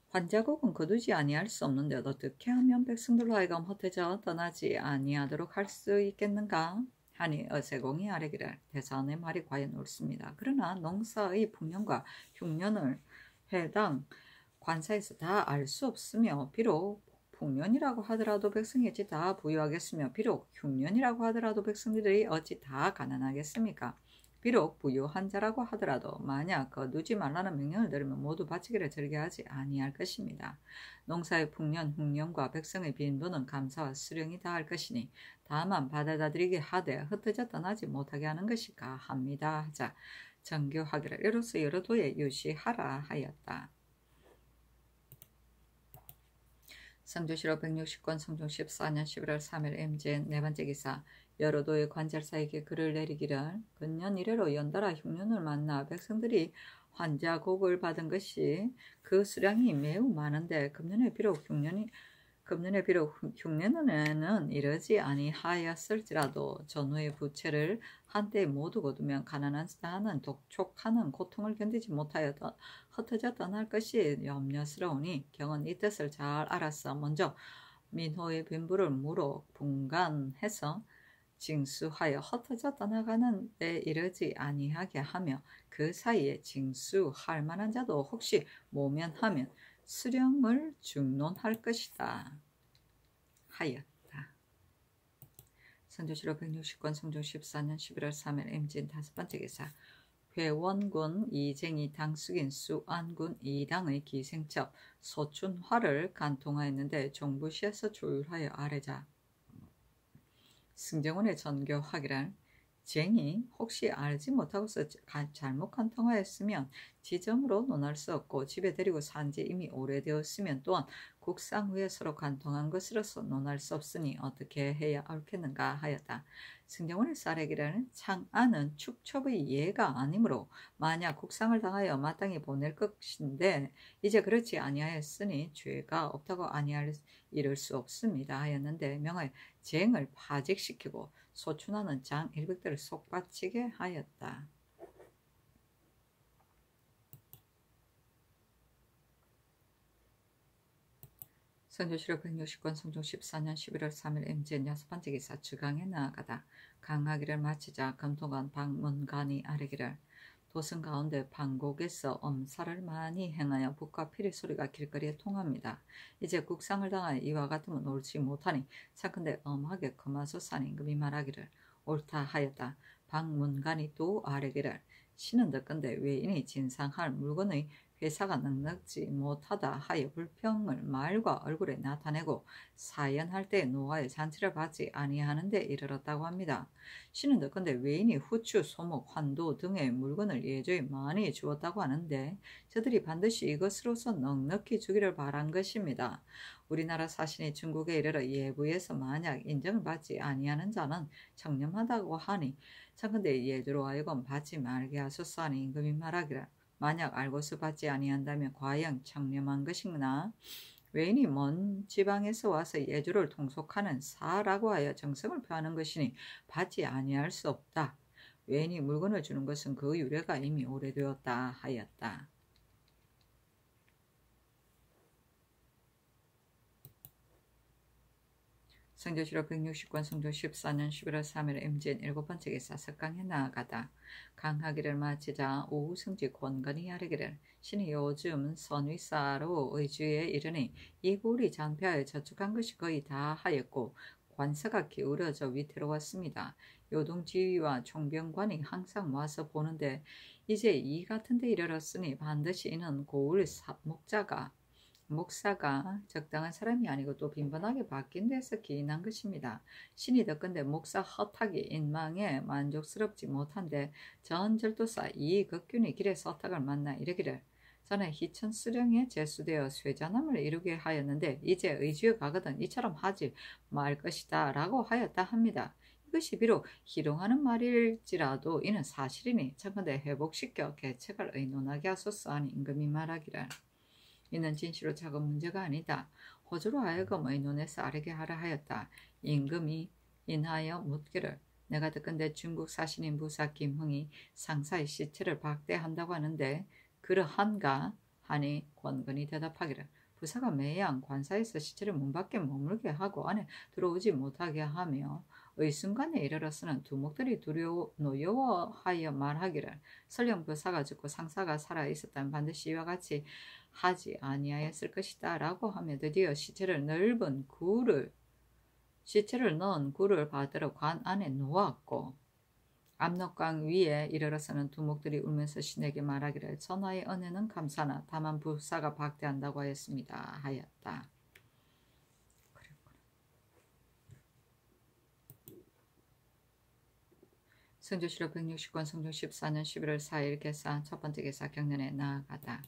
환자곡은 거두지 아니할 수 없는데 어떻게 하면 백성들로 하여금 흩어져 떠나지 아니하도록 할 수 있겠는가 하니 어세공이 아뢰기를 대사원의 말이 과연 옳습니다. 그러나 농사의 풍년과 흉년을 해당 관사에서 다 알 수 없으며 비록 풍년이라고 하더라도 백성이 어찌 다 부유하겠으며 비록 흉년이라고 하더라도 백성들이 어찌 다 가난하겠습니까? 비록 부유한 자라고 하더라도 만약 거두지 말라는 명령을 들으면 모두 바치기를 절개하지 아니할 것입니다. 농사의 풍년, 흉년과 백성의 빈부는 감사와 수령이 다할 것이니 다만 받아들이게 하되 흩어져 떠나지 못하게 하는 것이 가합니다 하자 정교하기를 이로써 여러 도에 유시하라 하였다. 성조실록 160권 성종 14년 11월 3일 임진 네 번째 기사 여러 도의 관절사에게 글을 내리기를 근년 이래로 연달아 흉년을 만나 백성들이 환자곡을 받은 것이 그 수량이 매우 많은데 금년에 비록 흉년에는 이르지 아니하였을지라도 전후의 부채를 한때 모두 거두면 가난한 자는 독촉하는 고통을 견디지 못하여 흩어져 떠날 것이 염려스러우니 경은 이 뜻을 잘 알아서 먼저 민호의 빈부를 물어 분간해서 징수하여 흩어져 떠나가는 데 이르지 아니하게 하며 그 사이에 징수할 만한 자도 혹시 모면하면 수령을 중론할 것이다 하였다. 성조실록 160권 성종 14년 11월 3일 임진 다섯 번째 기사 회원군 이쟁이 당숙인 수안군 이당의 기생첩 소춘화를 간통하였는데 종부시에서 조율하여 아뢰자 승정원의 전교하기를 쟁이 혹시 알지 못하고서 잘못 간통하였으면 지정으로 논할 수 없고 집에 데리고 산 지 이미 오래되었으면 또한 국상 후에 서로 간통한 것으로서 논할 수 없으니 어떻게 해야 옳겠는가 하였다. 승정원의 쌀에기라는 창안은 축첩의 예가 아니므로 만약 국상을 당하여 마땅히 보낼 것인데 이제 그렇지 아니하였으니 죄가 없다고 아니할 이를 수 없습니다 하였는데 명하여 쟁을 파직시키고 소춘하는 장 100대를 속바치게 하였다. 선조실록 160권 성종 14년 11월 3일 임진 6번째 기사 주강에 나아가다 강하기를 마치자 검토관 박문관이 아뢰기를 도성 가운데 방곡에서 엄살을 많이 행하여 북과 피리 소리가 길거리에 통합니다. 이제 국상을 당하여 이와 같으면 옳지 못하니 차근대 엄하게 금하소사니 임금이 말하기를 옳다 하였다. 박문관이 또 아뢰기를 신은 듣건대 외인이 진상할 물건의 회사가 넉넉지 못하다 하여 불평을 말과 얼굴에 나타내고 사연할 때 노하여 잔치를 받지 아니하는 데 이르렀다고 합니다. 신은 듣건대 외인이 후추, 소목, 환도 등의 물건을 예조에 많이 주었다고 하는데 저들이 반드시 이것으로서 넉넉히 주기를 바란 것입니다. 우리나라 사신이 중국에 이르러 예부에서 만약 인정을 받지 아니하는 자는 청렴하다고 하니 청근대 예조로 하여금 받지 말게 하소서 하니 임금이 말하기를 만약 알고서 받지 아니한다면 과연 청렴한 것이나 외인이 먼 지방에서 와서 예주를 통속하는 사라고 하여 정성을 표하는 것이니 받지 아니할 수 없다. 외인이 물건을 주는 것은 그 유래가 이미 오래되었다 하였다. 성조실록 160권 성조 14년 11월 3일 임진 7번째 기사 석강에 나아가다 강하기를 마치자 오후 승지 권건이 아뢰기를 신이 요즘 선위사로 의주에 이르니 이 굴이 잔폐하여 저축한 것이 거의 다 하였고 관서가 기울어져 위태로웠습니다. 요동지휘와 총병관이 항상 와서 보는데 이제 이 같은 데 이르렀으니 반드시 이는 고을 목사가 적당한 사람이 아니고 또 빈번하게 바뀐 데서 기인한 것입니다. 신이 듣건대 목사 허탁이 인망에 만족스럽지 못한데 전 절도사 이극균이 길에서 허탁을 만나 이르기를 전에 희천 수령에 제수되어 쇠잔함을 이루게 하였는데 이제 의주에 가거든 이처럼 하지 말 것이다 라고 하였다 합니다. 이것이 비록 희롱하는 말일지라도 이는 사실이니 청컨대 회복시켜 계책을 의논하게 하소서 하니 임금이 말하기를 이는 진실로 작은 문제가 아니다. 호주로 하여금 의논해서 아뢰게 하라 하였다. 임금이 인하여 묻기를 내가 듣건대 중국 사신인 부사 김흥이 상사의 시체를 박대한다고 하는데 그러한가 하니 권건이 대답하기를 부사가 매양 관사에서 시체를 문 밖에 머물게 하고 안에 들어오지 못하게 하며 의순간에 이르러서는 두목들이 노여워하여 말하기를 설령 부사가 죽고 상사가 살아있었다면 반드시 이와 같이 하지 아니하였을 것이다 라고 하며 드디어 시체를 넣은 굴을 받으러 관 안에 놓았고 압록강 위에 이르러서는 두목들이 울면서 신에게 말하기를 전하의 은혜는 감사나 다만 부사가 박대한다고 하였습니다 하였다. 성조실록 160권 성종 14년 11월 4일 개사 첫번째 개사 경년에 나아가다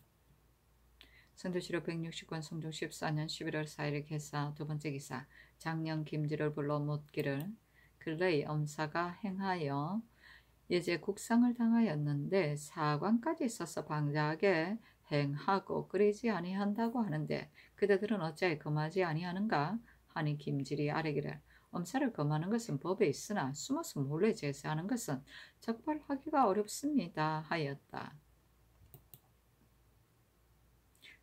성조실록 160권 성종 14년 11월 4일 개사 두번째 기사 장령 김지를 불러 묻기를 근래의 엄사가 행하여 이제 국상을 당하였는데 사관까지 있어서 방자하게 행하고 끓이지 아니한다고 하는데 그대들은 어찌하여 금하지 아니하는가 하니 김질이 아뢰기를 엄사를 금하는 것은 법에 있으나 숨어서 몰래 제사하는 것은 적발하기가 어렵습니다 하였다.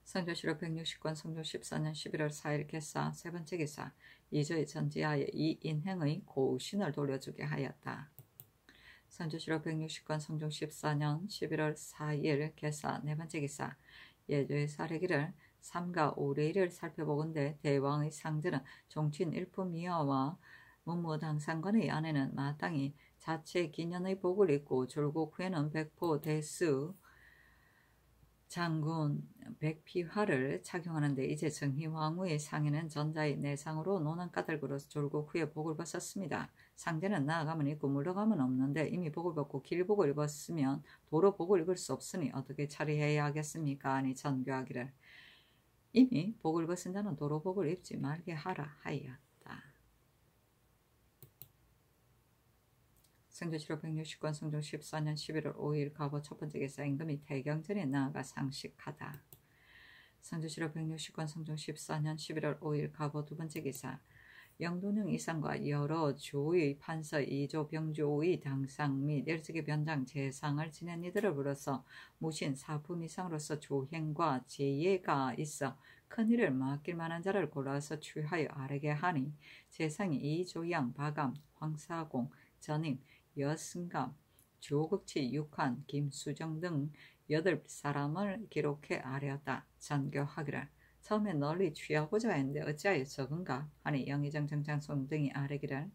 성조실록 160권 성종 14년 11월 4일 개사 세번째 기사 이조의 전지하에 이 인행의 고우신을 돌려주게 하였다. 성조실록 160권 성종 14년 11월 4일 개사 네번째 기사 예조의 사례기를 삼가 오레일을 살펴보건대 대왕의 상제는 종친 일품이어와 문무당상관의 아내는 마땅히 자체 기년의 복을 입고 졸국 후에는 백포 대수 장군 백피화를 착용하는데 이제 정희왕후의 상에는 전자의 내상으로 노는 까닭으로 졸국 후에 복을 벗었습니다. 상대는 나아가면 있고 물러가면 없는데 이미 복을 벗고 길복을 입었으면 도로 복을 입을 수 없으니 어떻게 처리해야 하겠습니까? 아니 전교하기를 이미 복을 벗은 자는 도로 복을 입지 말게 하라 하였다. 성조실록 160권 성종 14년 11월 5일 가보 첫 번째 기사 임금이 태경전에 나아가 상식하다. 성조실록 160권 성종 14년 11월 5일 가보 두 번째 기사 영도령 이상과 여러 주의 판서 2조 병조의 당상 및 12개 변장 재상을 지낸 이들을 불러서 무신 사품 이상으로서 조행과 제예가 있어 큰일을 맡길 만한 자를 골라서 취하여 아뢰게 하니 재상이 이조양, 바감, 황사공, 전임, 여승감, 조국치, 육환, 김수정 등 8사람을 기록해 아뢰었다. 전교하기를 처음에 널리 취하고자 했는데 어찌하여 적은가 하니 영의정 정장송 등이 아뢰기를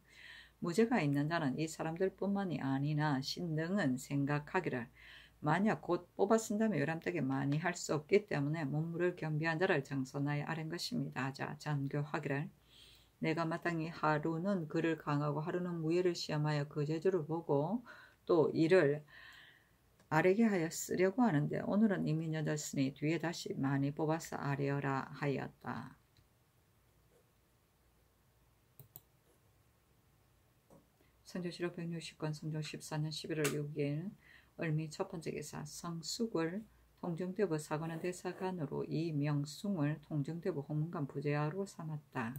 무죄가 있는 자는 이 사람들뿐만이 아니나 신등은 생각하기를 만약 곧 뽑아 쓴다면 요람되게 많이 할 수 없기 때문에 문무를 겸비한 자를 정선하여 아랜 것입니다. 자 전교하기를 내가 마땅히 하루는 그를 강하고 하루는 무예를 시험하여 그 재주를 보고 또 이를 아뢰게 하여 쓰려고 하는데 오늘은 이미 늦었으니 뒤에 다시 많이 뽑아서 아뢰어라 하였다. 성조실록 160권 성종 14년 11월 6일 을미 첫 번째 기사 성숙을 통정대부 사관원 대사관으로 이명숭을 통정대부 홍문관 부재하로 삼았다.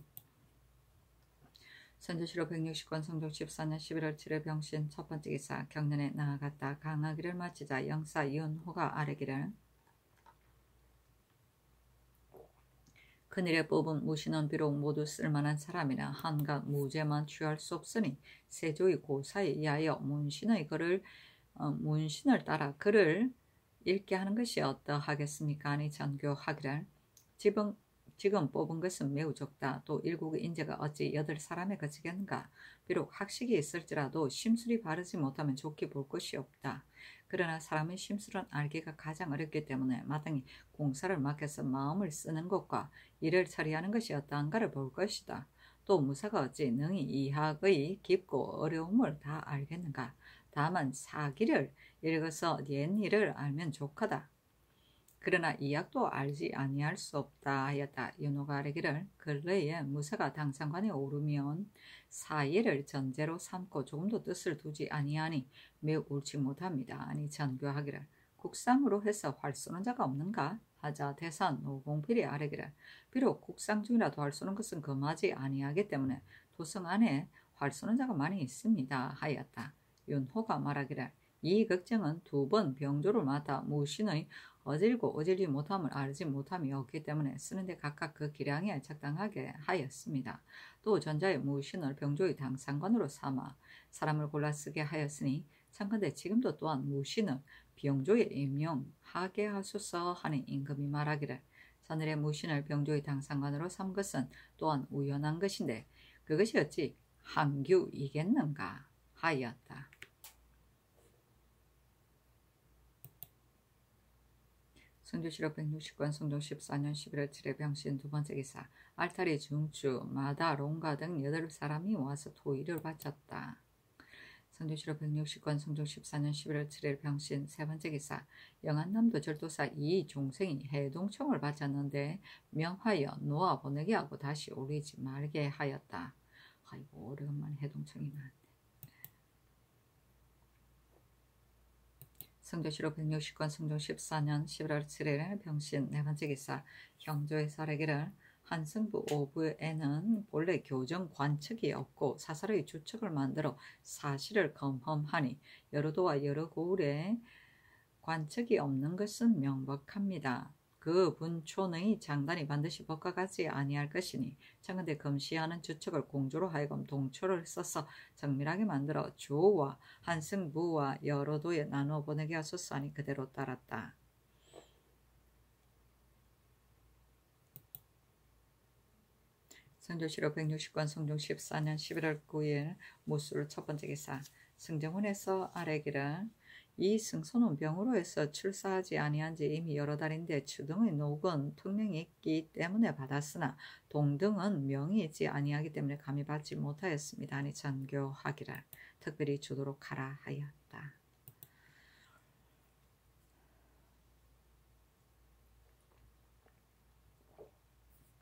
선조실록 160권 성종 14년 11월 7일 병신 첫 번째 기사 경련에 나아갔다. 강하기를 마치자 영사 이은호가 아뢰기를 그늘에 뽑은 무신은 비록 모두 쓸만한 사람이나 한갓 무죄만 취할 수 없으니 세조의 고사에 의하여 문신을 따라 글을 읽게 하는 것이 어떠하겠습니까? 아니 전교하기를 지금 뽑은 것은 매우 적다. 또 일국의 인재가 어찌 8사람에 그치겠는가. 비록 학식이 있을지라도 심술이 바르지 못하면 좋게 볼 것이 없다. 그러나 사람의 심술은 알기가 가장 어렵기 때문에 마땅히 공사를 맡겨서 마음을 쓰는 것과 일을 처리하는 것이 어떠한가를 볼 것이다. 또 무사가 어찌 능히 이학의 깊고 어려움을 다 알겠는가. 다만 사기를 읽어서 옛일을 알면 족하다. 그러나 이약도 알지 아니할 수 없다 하였다. 윤호가 아뢰기를 근래에 무사가 당상관에 오르면 사예를 전제로 삼고 조금도 뜻을 두지 아니하니 매우 옳지 못합니다. 아니 전교하기를 국상으로 해서 활 쏘는 자가 없는가 하자 대산 노공필이 아뢰기를 비록 국상 중이라도 활 쏘는 것은 금하지 아니하기 때문에 도성 안에 활 쏘는 자가 많이 있습니다 하였다. 윤호가 말하기를 이 걱정은 2번 병조를 맡아 무신의 어질고 어질지 못함을 알지 못함이 없기 때문에 쓰는데 각각 그 기량에 적당하게 하였습니다. 또 전자의 무신을 병조의 당상관으로 삼아 사람을 골라 쓰게 하였으니 참건대 지금도 또한 무신을 병조에 임명하게 하소서 하는 임금이 말하기를 자늘의 무신을 병조의 당상관으로 삼 것은 또한 우연한 것인데 그것이 어찌 한규이겠는가 하였다. 성조실록 160권 성종 14년 11월 7일 병신 두 번째 기사 알타리 중추 마다 롱가 등 8사람이 와서 토의를 바쳤다. 성조실록 160권 성종 14년 11월 7일 병신 세 번째 기사 영안남도 절도사 이종생이 해동청을 바쳤는데 명하여 놓아 보내게 하고 다시 올리지 말게 하였다. 아이고 오래간만에 해동청이 나왔네. 성조실록 160권 성종 14년 11월 7일 병신 네 번째 기사 형조의 사례기를 한승부 오부에는 본래 교정 관측이 없고 사설의 주측을 만들어 사실을 검험하니 여러도와 여러 고을에 관측이 없는 것은 명백합니다. 그 분촌의 장단이 반드시 법과 같지 아니할 것이니 청근대 금시하는 주축을 공조로 하여금 동초를 써서 정밀하게 만들어 주와 한승부와 여러도에 나누어 보내게 하소서 하니 그대로 따랐다. 성조실록 160권 성종 14년 11월 9일 무술 첫 번째 기사 승정원에서 아뢰기를 이 승소는 병으로 해서 출사하지 아니한 지 이미 여러 달인데 추등의 녹은 특명이 있기 때문에 받았으나 동등은 명이 있지 아니하기 때문에 감히 받지 못하였습니다. 하니 전교하기를 특별히 주도록 하라 하였다.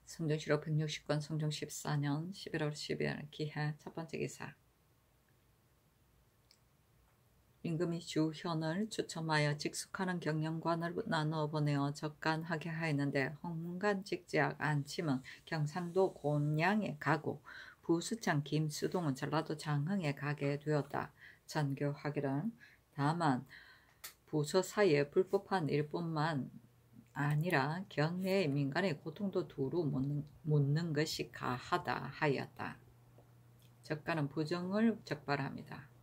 성종실록 160권 성종 14년 11월 10일 기해 첫 번째 기사. 임금이 주현을 추첨하여 직속하는 경영관을 나누어 보내어 적간하게 하였는데 홍간직지학 안침은 경상도 곤양에 가고 부수창 김수동은 전라도 장흥에 가게 되었다. 전교하기를 다만 부서 사이에 불법한 일뿐만 아니라 경내의 민간의 고통도 두루 묻는 것이 가하다 하였다. 적간은 부정을 적발합니다.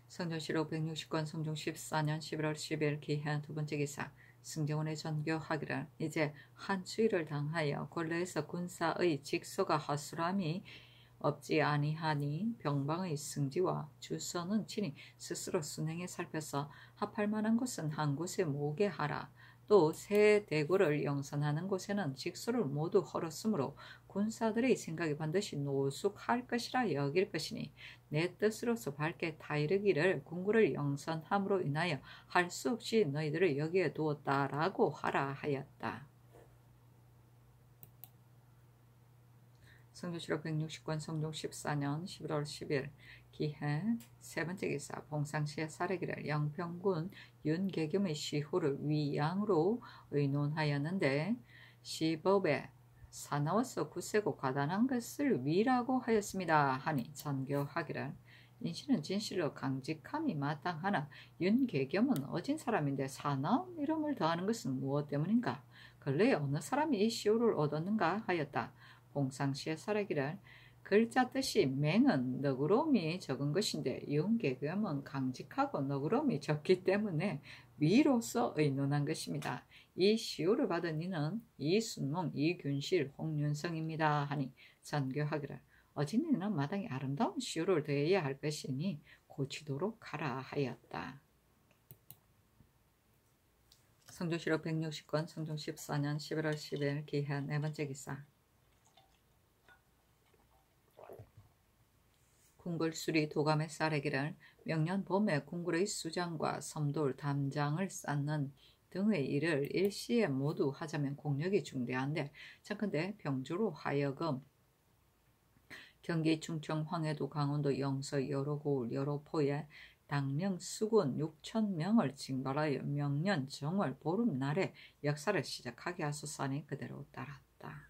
성종실록 160권 성종 14년 11월 10일 기해 두 번째 기사. 승정원의 전교하기를 이제 한추위를 당하여 궐레에서 군사의 직소가 허술함이 없지 아니하니 병방의 승지와 주서는 친히 스스로 순행에 살펴서 합할 만한 곳은 한 곳에 모게 하라. 또 새 대궐을 영선하는 곳에는 직소를 모두 헐었으므로 군사들의 생각이 반드시 노숙할 것이라 여길 것이니 내 뜻으로서 밝게 타이르기를 궁궐을 영선함으로 인하여 할 수 없이 너희들을 여기에 두었다라고 하라 하였다. 성종실록 160권 성종 14년 11월 10일 기해 세 번째 기사. 봉상시에 사례기를 영평군 윤계겸의 시호를 위양으로 의논하였는데 시법에 사나워서 굳세고 과단한 것을 위라고 하였습니다. 하니 전교하기를 인신은 진실로 강직함이 마땅하나 윤계겸은 어진 사람인데 사나운 이름을 더하는 것은 무엇 때문인가? 근래에 어느 사람이 이 시호를 얻었는가 하였다. 봉상시에 사례기를 글자 뜻이 맹은 너그러움이 적은 것인데 윤계겸은 강직하고 너그러움이 적기 때문에 위로서 의논한 것입니다. 이 시호를 받은 이는 이순몽, 이균실, 홍윤성입니다. 하니 전교하기를 어진 이는 마땅히 아름다운 시호를 더해야 할 것이니 고치도록 하라 하였다. 성종실록 160권 성종 14년 11월 10일 기해 네 번째 기사. 궁궐수리 도감의 사례기를 명년 봄에 궁궐의 수장과 섬돌 담장을 쌓는 등의 일을 일시에 모두 하자면 공력이 중대한데 청컨대 병주로 하여금 경기 충청 황해도 강원도 영서 여러 고을 여러 포에 당명 수군 6,000명을 징발하여 명년 정월 보름날에 역사를 시작하게 하소서니 그대로 따랐다.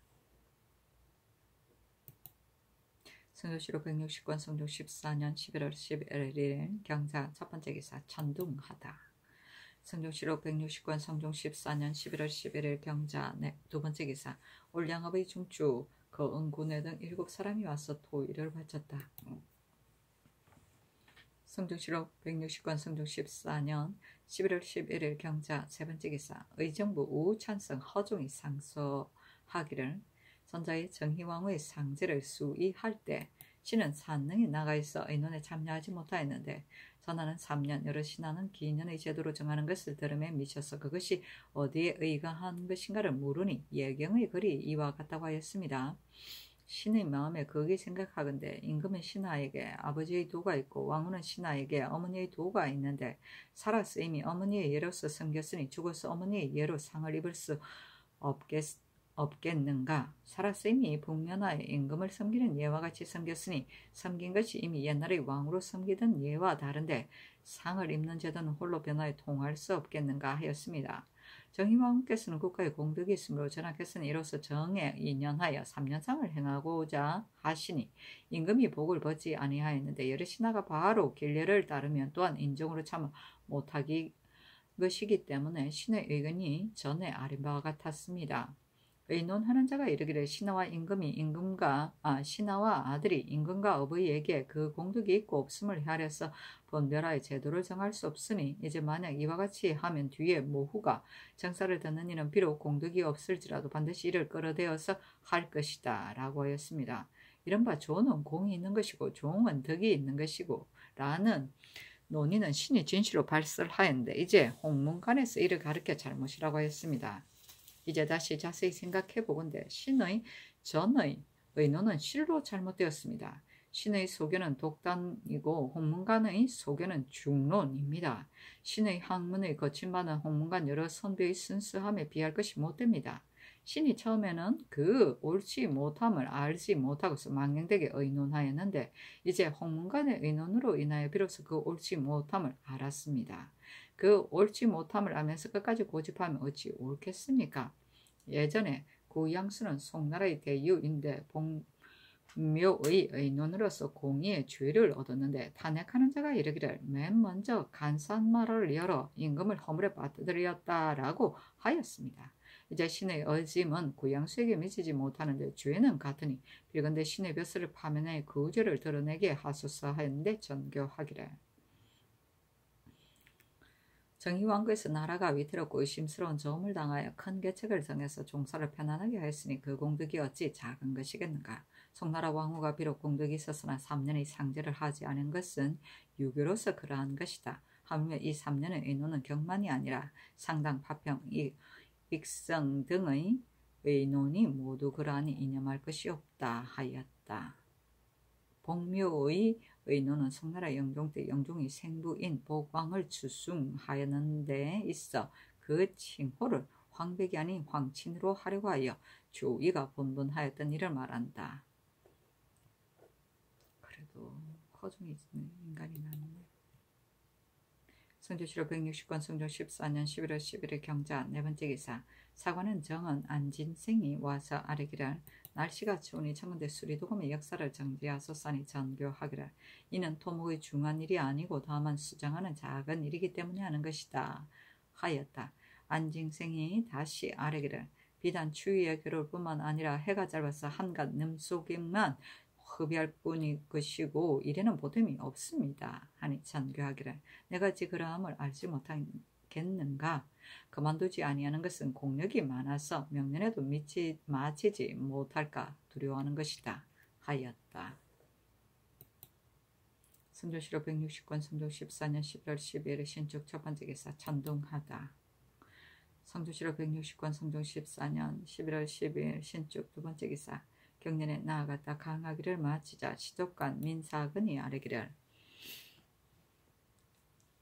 성종실록 160권 성종 14년 11월 11일 경자 첫 번째 기사. 천둥하다. 성종실록 160권 성종 14년 11월 11일 경자 두 번째 기사. 올양업의 중주 그 은군회 등 7사람이 와서 토의를 바쳤다. 성종실록 160권 성종 14년 11월 11일 경자 세 번째 기사. 의정부 우찬성 허종이 상소하기를 선자의 정희왕후의 상제를 수의할 때 신은 산릉에 나가 있어 의논에 참여하지 못하였는데 전하는 3년 여러 신하는 기년의 제도로 정하는 것을 들음에 미쳐서 그것이 어디에 의거한 것인가를 물으니 예경의 글이 이와 같다고 하였습니다. 신의 마음에 거기 생각하건대 임금은 신하에게 아버지의 도가 있고 왕후는 신하에게 어머니의 도가 있는데 살아서 이미 어머니의 예로서 섬겼으니 죽어서 어머니의 예로 상을 입을 수 없겠는가? 살아서 이미 북면하에 임금을 섬기는 예와 같이 섬겼으니 섬긴 것이 이미 옛날의 왕으로 섬기던 예와 다른데 상을 입는 제도는 홀로 변화에 통할 수 없겠는가 하였습니다. 정희왕후께서는 국가의 공덕이 있으므로 전하께서는 이로써 정에 2년하여 3년상을 행하고자 하시니 임금이 복을 받지 아니하였는데 여러 신하가 바로 길례를 따르면 또한 인정으로 참아 못하기 것이기 때문에 신의 의견이 전에 아린 바와 같았습니다. 의논하는 자가 이르기를 신하와 아들이 임금과 어버이에게 그 공덕이 있고 없음을 헤아려서 분별하여 제도를 정할 수 없으니 이제 만약 이와 같이 하면 뒤에 모후가 정사를 듣는 이는 비록 공덕이 없을지라도 반드시 이를 끌어대어서 할 것이다 라고 하였습니다. 이른바 조는 공이 있는 것이고 종은 덕이 있는 것이고 라는 논의는 신이 진실로 발설하였는데 이제 홍문관에서 이를 가르쳐 잘못이라고 했습니다. 이제 다시 자세히 생각해 보건대 신의 전의 의논은 실로 잘못되었습니다. 신의 소견은 독단이고 홍문관의 소견은 중론입니다. 신의 학문의 거친 바는 홍문관 여러 선비의 순수함에 비할 것이 못됩니다. 신이 처음에는 그 옳지 못함을 알지 못하고서 망령되게 의논하였는데 이제 홍문관의 의논으로 인하여 비로소 그 옳지 못함을 알았습니다. 그 옳지 못함을 알면서 끝까지 고집하면 어찌 옳겠습니까? 예전에 구양수는 송나라의 대유인데 묘의 의논으로서 공의의 죄를 얻었는데 탄핵하는 자가 이르기를 맨 먼저 간산마를 열어 임금을 허물에 빠뜨렸다라고 하였습니다. 이제 신의 의짐은 구양수에게 미치지 못하는데 죄는 같으니 빌건대 신의 벼슬을 파면해 그 죄를 드러내게 하소서 하였는데 전교하기를. 정의왕국에서 나라가 위태롭고 의심스러운 저음을 당하여 큰 계책을 정해서 종사를 편안하게 하였으니 그 공덕이 어찌 작은 것이겠는가. 송나라 왕후가 비록 공덕이 있었으나 3년의 상제를 하지 않은 것은 유교로서 그러한 것이다. 하물며 이 3년의 의논은 경만이 아니라 상당, 파평, 익성 등의 의논이 모두 그러하니 이념할 것이 없다 하였다. 복묘의 의논은 송나라 영종 때 영종이 생부인 복왕을 추숭하였는 데 있어 그 칭호를 황백이 아닌 황친으로 하려고 하여 주의가 분분하였던 일을 말한다. 그래도 허중이 있는 인간이 많네. 성조실록 160권 성종 14년 11월 11일 경자 네 번째 기사. 사관은 정은 안진생이 와서 아뢰기를 날씨가 추우니 청근대 수리도금의 역사를 정지하소서니 전교하기를. 이는 토목의 중한 일이 아니고 다만 수정하는 작은 일이기 때문에 하는 것이다 하였다. 안진생이 다시 아뢰기를 비단 추위의 괴로울 뿐만 아니라 해가 짧아서 한갓 늠속에만 흡의할 뿐이 것이고 이래는 보탬이 없습니다 하니 전교하기를. 내가 어찌 그러함을 알지 못하겠는가. 그만두지 아니하는 것은 공력이 많아서 명년에도 마치지 못할까 두려워하는 것이다 하였다. 성조실록 160권 성종 14년 11월 12일 신축 첫 번째 기사. 천둥하다. 성조실록 160권 성종 14년 11월 12일 신축 두 번째 기사. 경년에 나아갔다 강하기를 마치자 시족간 민사근이 아뢰기를.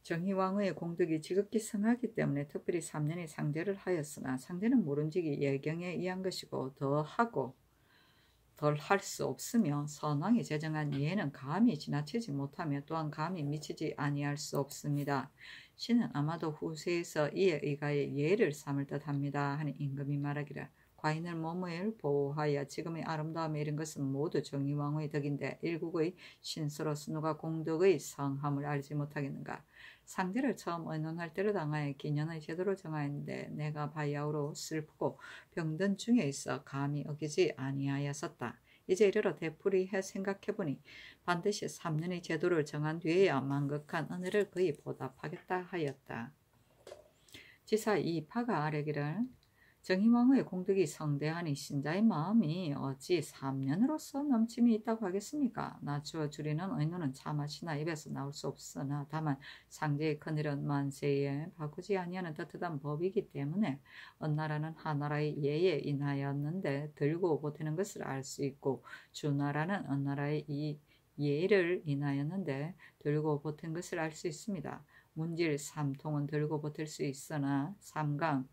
정희왕후의 공덕이 지극히 성하기 때문에 특별히 3년의 상제를 하였으나 상제는 모름지기 예경에 의한 것이고 더하고 덜 할 수 없으며 선왕이 제정한 예는 감히 지나치지 못하며 또한 감히 미치지 아니할 수 없습니다. 신은 아마도 후세에서 이에 의가에 예를 삼을 듯합니다 하니 임금이 말하기를. 과인을 몸을 보호하여 지금의 아름다움에 이른 것은 모두 정의왕후의 덕인데 일국의 신서로서 누가 공덕의 성함을 알지 못하겠는가. 상제를 처음 의논할 때를 당하여 기년의 제도를 정하였는데 내가 바야흐로 슬프고 병든 중에 있어 감히 어기지 아니하였었다. 이제 이르러 되풀이해 생각해보니 반드시 3년의 제도를 정한 뒤에야 만극한 은혜를 그이 보답하겠다 하였다. 지사 이파가 아뢰기를. 정희왕후의 공덕이 성대하니 신자의 마음이 어찌 3년으로서 넘침이 있다고 하겠습니까? 낮추어 줄이는 의논은 차마시나 입에서 나올 수 없으나 다만 상제의 큰일은 만세에 바꾸지 아니하는 떳떳한 법이기 때문에 언나라는 하나라의 예에 인하였는데 들고 보태는 것을 알 수 있고 주나라는 언나라의 이 예를 인하였는데 들고 보탠 것을 알 수 있습니다. 문질 삼통은 들고 보탤 수 있으나 삼강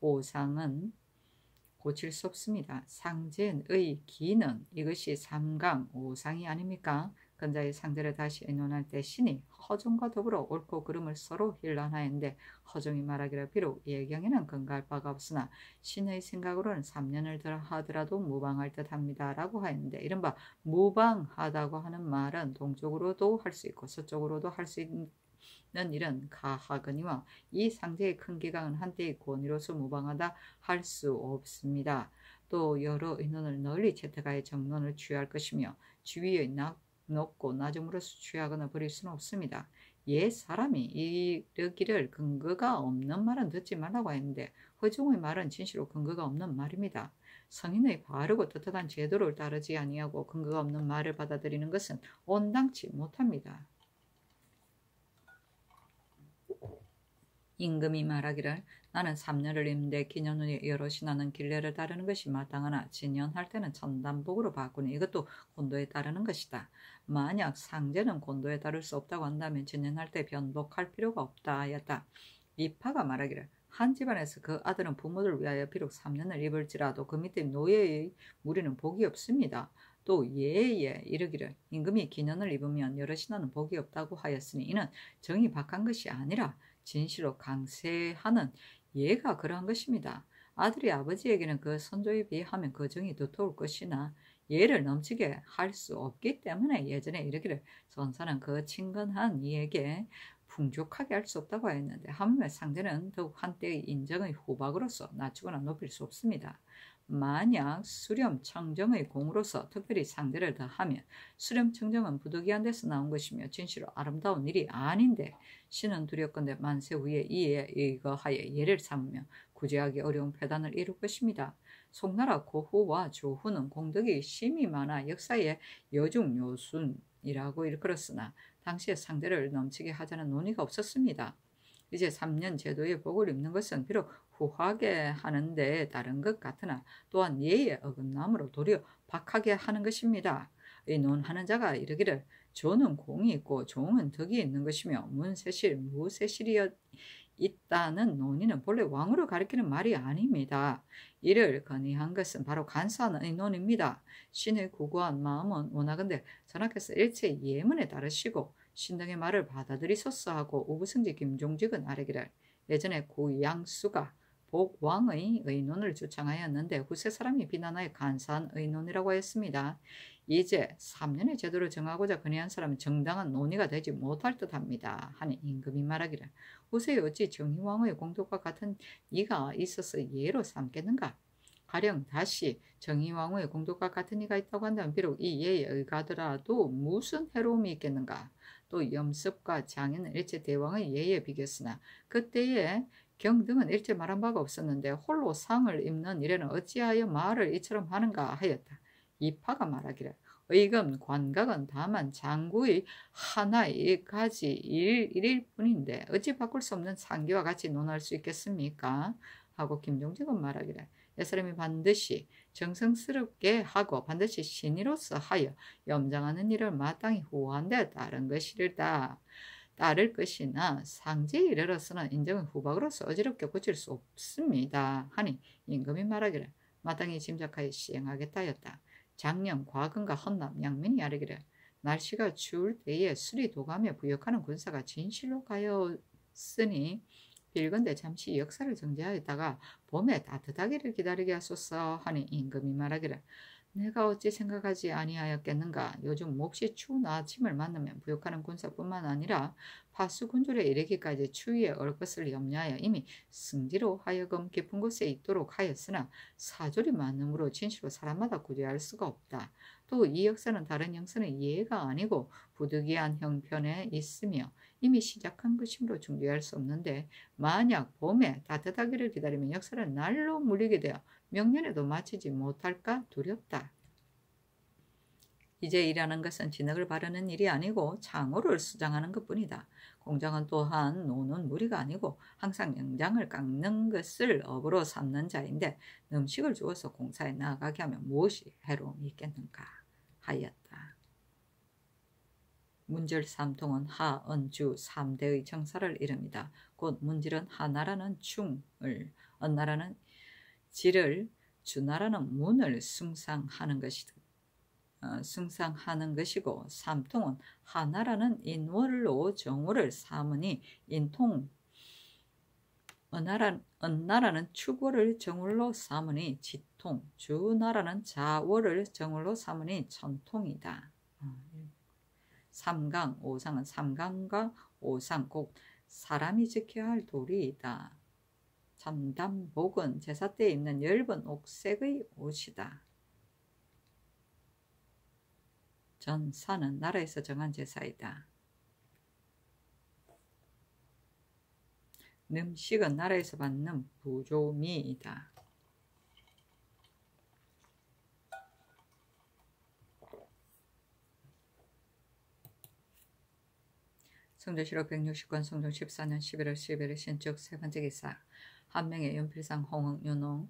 오상은 고칠 수 없습니다. 상제의 기는 이것이 삼강 오상이 아닙니까? 근자의 상제를 다시 의논할 때 신이 허종과 더불어 옳고 그름을 서로 hir난하였는데 허종이 말하기를 비록 예경에는 근거할 바가 없으나 신의 생각으로는 3년을 하더라도 무방할 듯합니다 라고 하였는데 이른바 무방하다고 하는 말은 동쪽으로도 할 수 있고 서쪽으로도 할 수 있는 일은 가하거니와 이 상제의 큰 기강은 한때의 권위로서 무방하다 할 수 없습니다. 또 여러 의논을 널리 채택하여 정론을 취할 것이며 주위의 높고 낮음으로서 취하거나 버릴 수는 없습니다. 옛 사람이 이르기를 근거가 없는 말은 듣지 말라고 했는데 허종의 말은 진실로 근거가 없는 말입니다. 성인의 바르고 떳떳한 제도를 따르지 아니하고 근거가 없는 말을 받아들이는 것은 온당치 못합니다. 임금이 말하기를 나는 3년을 입는데 기년 후에 여럿이 나는 길례를 따르는 것이 마땅하나 진년할 때는 천단복으로 바꾸니 이것도 곤도에 따르는 것이다. 만약 상제는 곤도에 따를 수 없다고 한다면 진년할 때 변복할 필요가 없다 하였다. 이파가 말하기를 한 집안에서 그 아들은 부모를 위하여 비록 3년을 입을지라도 그 밑에 노예의 무리는 복이 없습니다. 또 예에 이르기를 임금이 기년을 입으면 여럿이 나는 복이 없다고 하였으니 이는 정이 박한 것이 아니라 진실로 강세하는 예가 그러한 것입니다. 아들이 아버지에게는 그 선조에 비하면 그 정이 두터울 것이나 예를 넘치게 할 수 없기 때문에 예전에 이르기를 전사는 그 친근한 이에게 풍족하게 할 수 없다고 하였는데 하물며 상대는 더욱 한때의 인정의 후박으로서 낮추거나 높일 수 없습니다. 만약 수렴 청정의 공으로서 특별히 상대를 더하면 수렴 청정은 부득이한 데서 나온 것이며 진실로 아름다운 일이 아닌데 신은 두렵건대 만세 후에 이에 의거하여 예를 삼으며 구제하기 어려운 폐단을 이룰 것입니다. 송나라 고후와 조후는 공덕이 심히 많아 역사의 여중요순이라고 일컬었으나 당시에 상대를 넘치게 하자는 논의가 없었습니다. 이제 3년 제도의 복을 입는 것은 비록 후하게 하는 데 따른 것 같으나 또한 예의 어긋남으로 도리어 박하게 하는 것입니다. 이 논하는 자가 이르기를 조는 공이 있고 종은 덕이 있는 것이며 문세실, 무세실이 있다는 논의는 본래 왕으로 가리키는 말이 아닙니다. 이를 건의한 것은 바로 간사한 의논입니다. 신의 구구한 마음은 원하건대 전하께서 일체 예문에 따르시고 신등의 말을 받아들이소서 하고 우부승지 김종직은 아뢰기를 예전에 고 양수가 복왕의 의논을 주창하였는데 후세 사람이 비난하여 간사한 의논이라고 했습니다. 이제 3년의 제도를 정하고자 건의한 사람은 정당한 논의가 되지 못할 듯합니다. 하니 임금이 말하기를 후세에 어찌 정희왕의 공덕과 같은 이가 있어서 예로 삼겠는가? 가령 다시 정희왕의 공덕과 같은 이가 있다고 한다면 비록 이 예에 의가더라도 무슨 해로움이 있겠는가? 또 염습과 장인은 일제 대왕의 예에 비겼으나 그때에 경등은 일제 말한 바가 없었는데 홀로 상을 입는 일에는 어찌하여 말을 이처럼 하는가 하였다. 이파가 말하기를 의금 관각은 다만 장구의 하나의 가지 일일 뿐인데 어찌 바꿀 수 없는 상기와 같이 논할 수 있겠습니까? 하고 김종직은 말하기를 옛사람이 반드시 정성스럽게 하고 반드시 신의로서 하여 염장하는 일을 마땅히 후한 데 따른 것이다. 따를 것이나 상제에 이르러서는 인정의 후박으로서 어지럽게 고칠 수 없습니다. 하니 임금이 말하기를 마땅히 짐작하여 시행하겠다 하였다. 장령, 과근과 헌납, 양민이 아뢰기를 날씨가 추울 때에 술이 도가며 부역하는 군사가 진실로 가였으니 빌건대 잠시 역사를 정지하였다가 봄에 따뜻하기를 기다리게 하소서. 하니 임금이 말하기를 내가 어찌 생각하지 아니하였겠는가. 요즘 몹시 추운 아침을 만나면 부역하는 군사뿐만 아니라 파수군주에 이르기까지 추위에 얼 것을 염려하여 이미 승지로 하여금 깊은 곳에 있도록 하였으나 사졸이 많음으로 진실로 사람마다 구제할 수가 없다. 또 이 역사는 다른 역사는 예가 아니고 부득이한 형편에 있으며 이미 시작한 것이므로 중지할 수 없는데 만약 봄에 따뜻하기를 기다리면 역사를 날로 물리게 되어 명년에도 마치지 못할까 두렵다. 이제 일하는 것은 진흙을 바르는 일이 아니고 창호를 수장하는 것뿐이다. 공장은 또한 노는 무리가 아니고 항상 영장을 깎는 것을 업으로 삼는 자인데 음식을 주어서 공사에 나아가게 하면 무엇이 해로움이 있겠는가 하였다. 문질 삼통은 하, 은, 주 3대의 정사를 이릅니다. 곧 문질은 하나라는 충을, 은나라는 질을, 주나라는 문을 숭상하는 것이고 삼통은 하나라는 인월로 정월을 삼으니 인통, 은나라는 축월을 정월로 삼으니 지통, 주나라는 자월을 정월로 삼으니 천통이다. 삼강, 오상은 삼강과 오상 꼭 사람이 지켜야 할 도리이다. 천담복은 제사 때 입는 엷은 옥색의 옷이다. 전사는 나라에서 정한 제사이다. 음식은 나라에서 받는 부조미이다. 성조실록 160권 성종 14년 11월 10일 신축 세 번째 기사. 한 명의 연필상 홍흥 윤홍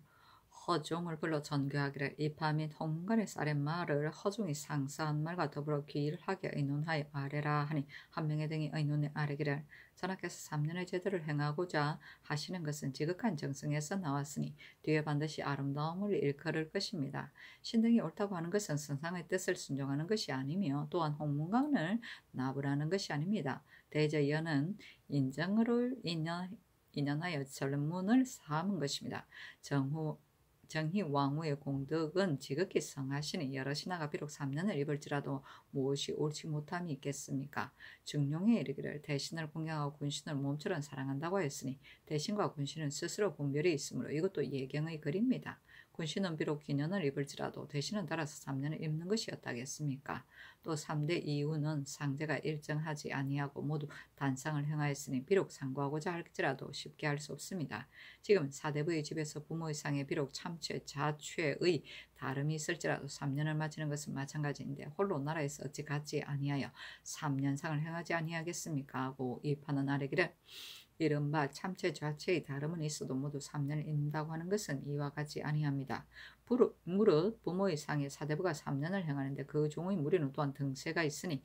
허종을 불러 전교하기를 이파 및 홍문간의 쌀의 말을 허종이 상사한 말과 더불어 귀일하게 의논하여 아래라 하니 한 명의 등이 의논에 아래기를 전하께서 3년의 제도를 행하고자 하시는 것은 지극한 정성에서 나왔으니 뒤에 반드시 아름다움을 일컬을 것입니다. 신등이 옳다고 하는 것은 선상의 뜻을 순종하는 것이 아니며 또한 홍문관을 나부라는 것이 아닙니다. 대저연은 인정을 인연하여 전문을 삼은 것입니다. 정희 왕후의 공덕은 지극히 성하시니 여러 신하가 비록 3년을 입을지라도 무엇이 옳지 못함이 있겠습니까? 중용에 이르기를 대신을 공경하고 군신을 몸처럼 사랑한다고 하였으니 대신과 군신은 스스로 분별이 있으므로 이것도 예경의 글입니다. 군신은 비록 기년을 입을지라도 대신은 따라서 3년을 입는 것이었다겠습니까? 또 3대 이유는 상제가 일정하지 아니하고 모두 단상을 행하였으니 비록 상고하고자 할지라도 쉽게 할 수 없습니다. 지금 사대부의 집에서 부모의 상에 비록 참최, 자최의 다름이 있을지라도 3년을 마치는 것은 마찬가지인데 홀로 나라에서 어찌 같지 아니하여 3년상을 행하지 아니하겠습니까? 하고 이파는 아래기를 이른바 참체 좌체의 다름은 있어도 모두 3년을 입는다고 하는 것은 이와 같지 아니합니다. 무릇 부모의 상에 사대부가 3년을 행하는데 그 종의 무리는 또한 등세가 있으니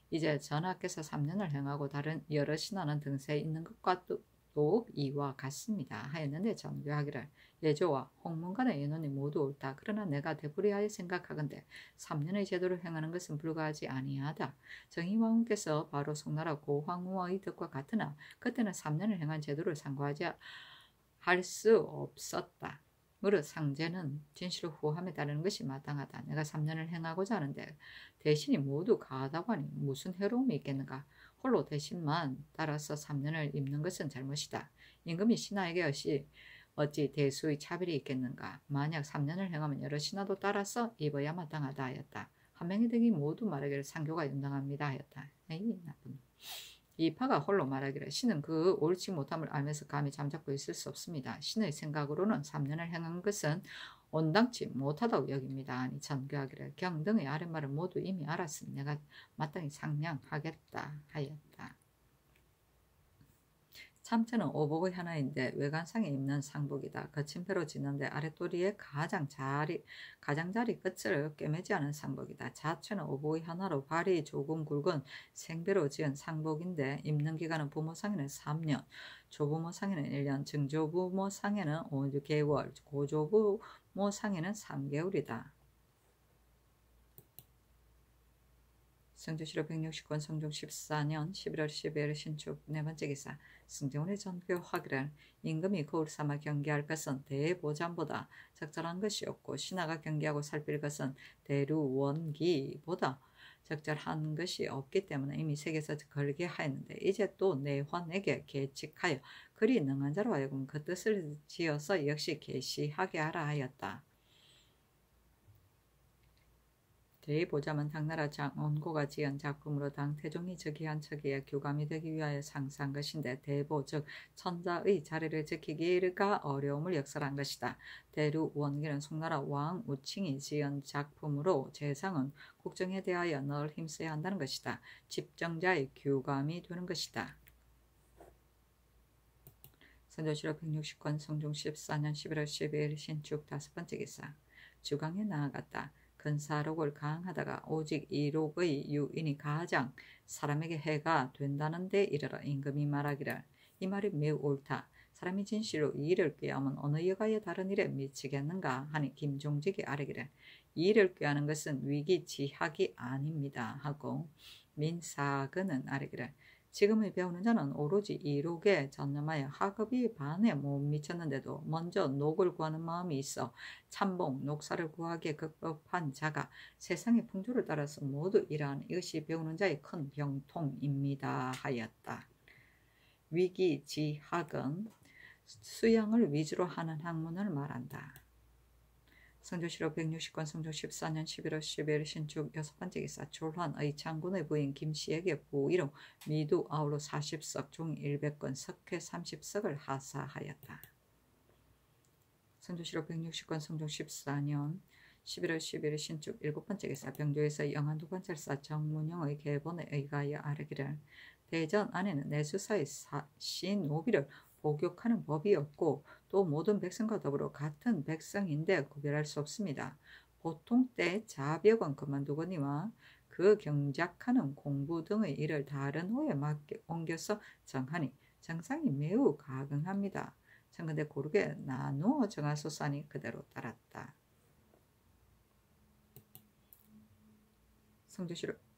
이제 전하께서 3년을 행하고 다른 여러 신하는 등세에 있는 것과 또 이와 같습니다. 하였는데 전교하기를 예조와 홍문간의 인원이 모두 옳다. 그러나 내가 되풀이하여 생각하건대 3년의 제도를 행하는 것은 불가하지 아니하다. 정희왕후께서 바로 송나라 고황후의 뜻과 같으나 그때는 3년을 행한 제도를 상고하지 할 수 없었다. 무릇 상제는 진실 후함에 따르는 것이 마땅하다. 내가 3년을 행하고자 하는데 대신이 모두 가하다고 하니 무슨 해로움이 있겠는가. 홀로 대신만 따라서 3년을 입는 것은 잘못이다. 임금이 신하에게 어찌 대수의 차별이 있겠는가. 만약 3년을 행하면 여러 신하도 따라서 입어야 마땅하다 하였다. 한 명의 등이 모두 말하기를 상교가 연당합니다 하였다. 에이 나쁜. 이파가 홀로 말하기를 신은 그 옳지 못함을 알면서 감히 잠자코 있을 수 없습니다. 신의 생각으로는 3년을 행한 것은 온당치 못하다고 여깁니다. 아니 전교하기를 경등의 아랫말을 모두 이미 알았으니 내가 마땅히 상냥하겠다 하였다. 참체는 오복의 하나인데 외관상에 입는 상복이다. 거침표로 지는데 아랫도리에 가장자리 끝을 꿰매지 않은 상복이다. 자체는 오복의 하나로 발이 조금 굵은 생배로 지은 상복인데 입는 기간은 부모상에는 3년, 조부모상에는 1년, 증조부모상에는 5개월, 고조부모상에는 3개월이다. 성조실록 160권 성종 14년 11월 10일 신축 네 번째 기사. 승정원의 전교하기를 임금이 거울 삼아 경계할 것은 대보잠보다 적절한 것이었고 신하가 경계하고 살필 것은 대루원기보다 적절한 것이 없기 때문에 이미 세계에서 걸게 하였는데 이제 또 내환에게 계칙하여 그리 능한 자로 하여금 그 뜻을 지어서 역시 계시하게 하라 하였다. 대보잠은 당나라 장원고가 지은 작품으로 당 태종이 즉위한 척기에 교감이 되기 위하여 상세한 것인데 대보 즉 천자의 자리를 지키기가 어려움을 역설한 것이다. 대루원기는 송나라 왕 우칭이 지은 작품으로 재상은 국정에 대하여 늘 힘써야 한다는 것이다. 집정자의 교감이 되는 것이다. 선조실록 160권 성종 14년 11월 12일 신축 다섯 번째 기사. 주강에 나아갔다. 근사록을 가항하다가 오직 이록의 유인이 가장 사람에게 해가 된다는 데 이르러 임금이 말하기를 이 말이 매우 옳다. 사람이 진실로 이 일을 꾀하면 어느 여가의 다른 일에 미치겠는가 하니 김종직이 아뢰기를 이 일을 꾀하는 것은 위기지학이 아닙니다 하고 민사근은 아뢰기를 지금의 배우는 자는 오로지 이록에 전념하여 학업이 반에 못 미쳤는데도 먼저 녹을 구하는 마음이 있어 참복, 녹사를 구하기에 급급한 자가 세상의 풍조를 따라서 모두 이러한 이것이 배우는 자의 큰 병통입니다 하였다. 위기지학은 수양을 위주로 하는 학문을 말한다. 성조실록 160권 성종 14년 11월 10일 신축 여섯 번째 기사. 졸환의 장군의 부인 김씨에게 부이로 미두 아울러 40석 종 100권 석회 30석을 하사하였다. 성조실록 160권 성종 14년 11월 10일 신축 일곱 번째 기사. 병조에서 영안두관찰사 정문영의 계본에 의하여 아뢰기를 대전 안에는 내수사의 신노비를 복역하는 법이 없고 또 모든 백성과 더불어 같은 백성인데 구별할 수 없습니다. 보통 때 자벽은 그만두거니와 그 경작하는 공부 등의 일을 다른 호에 맡겨 옮겨서 정하니 정상이 매우 가긍합니다. 청근대 고르게 나누어 정하소서하니 그대로 따랐다. 성조실을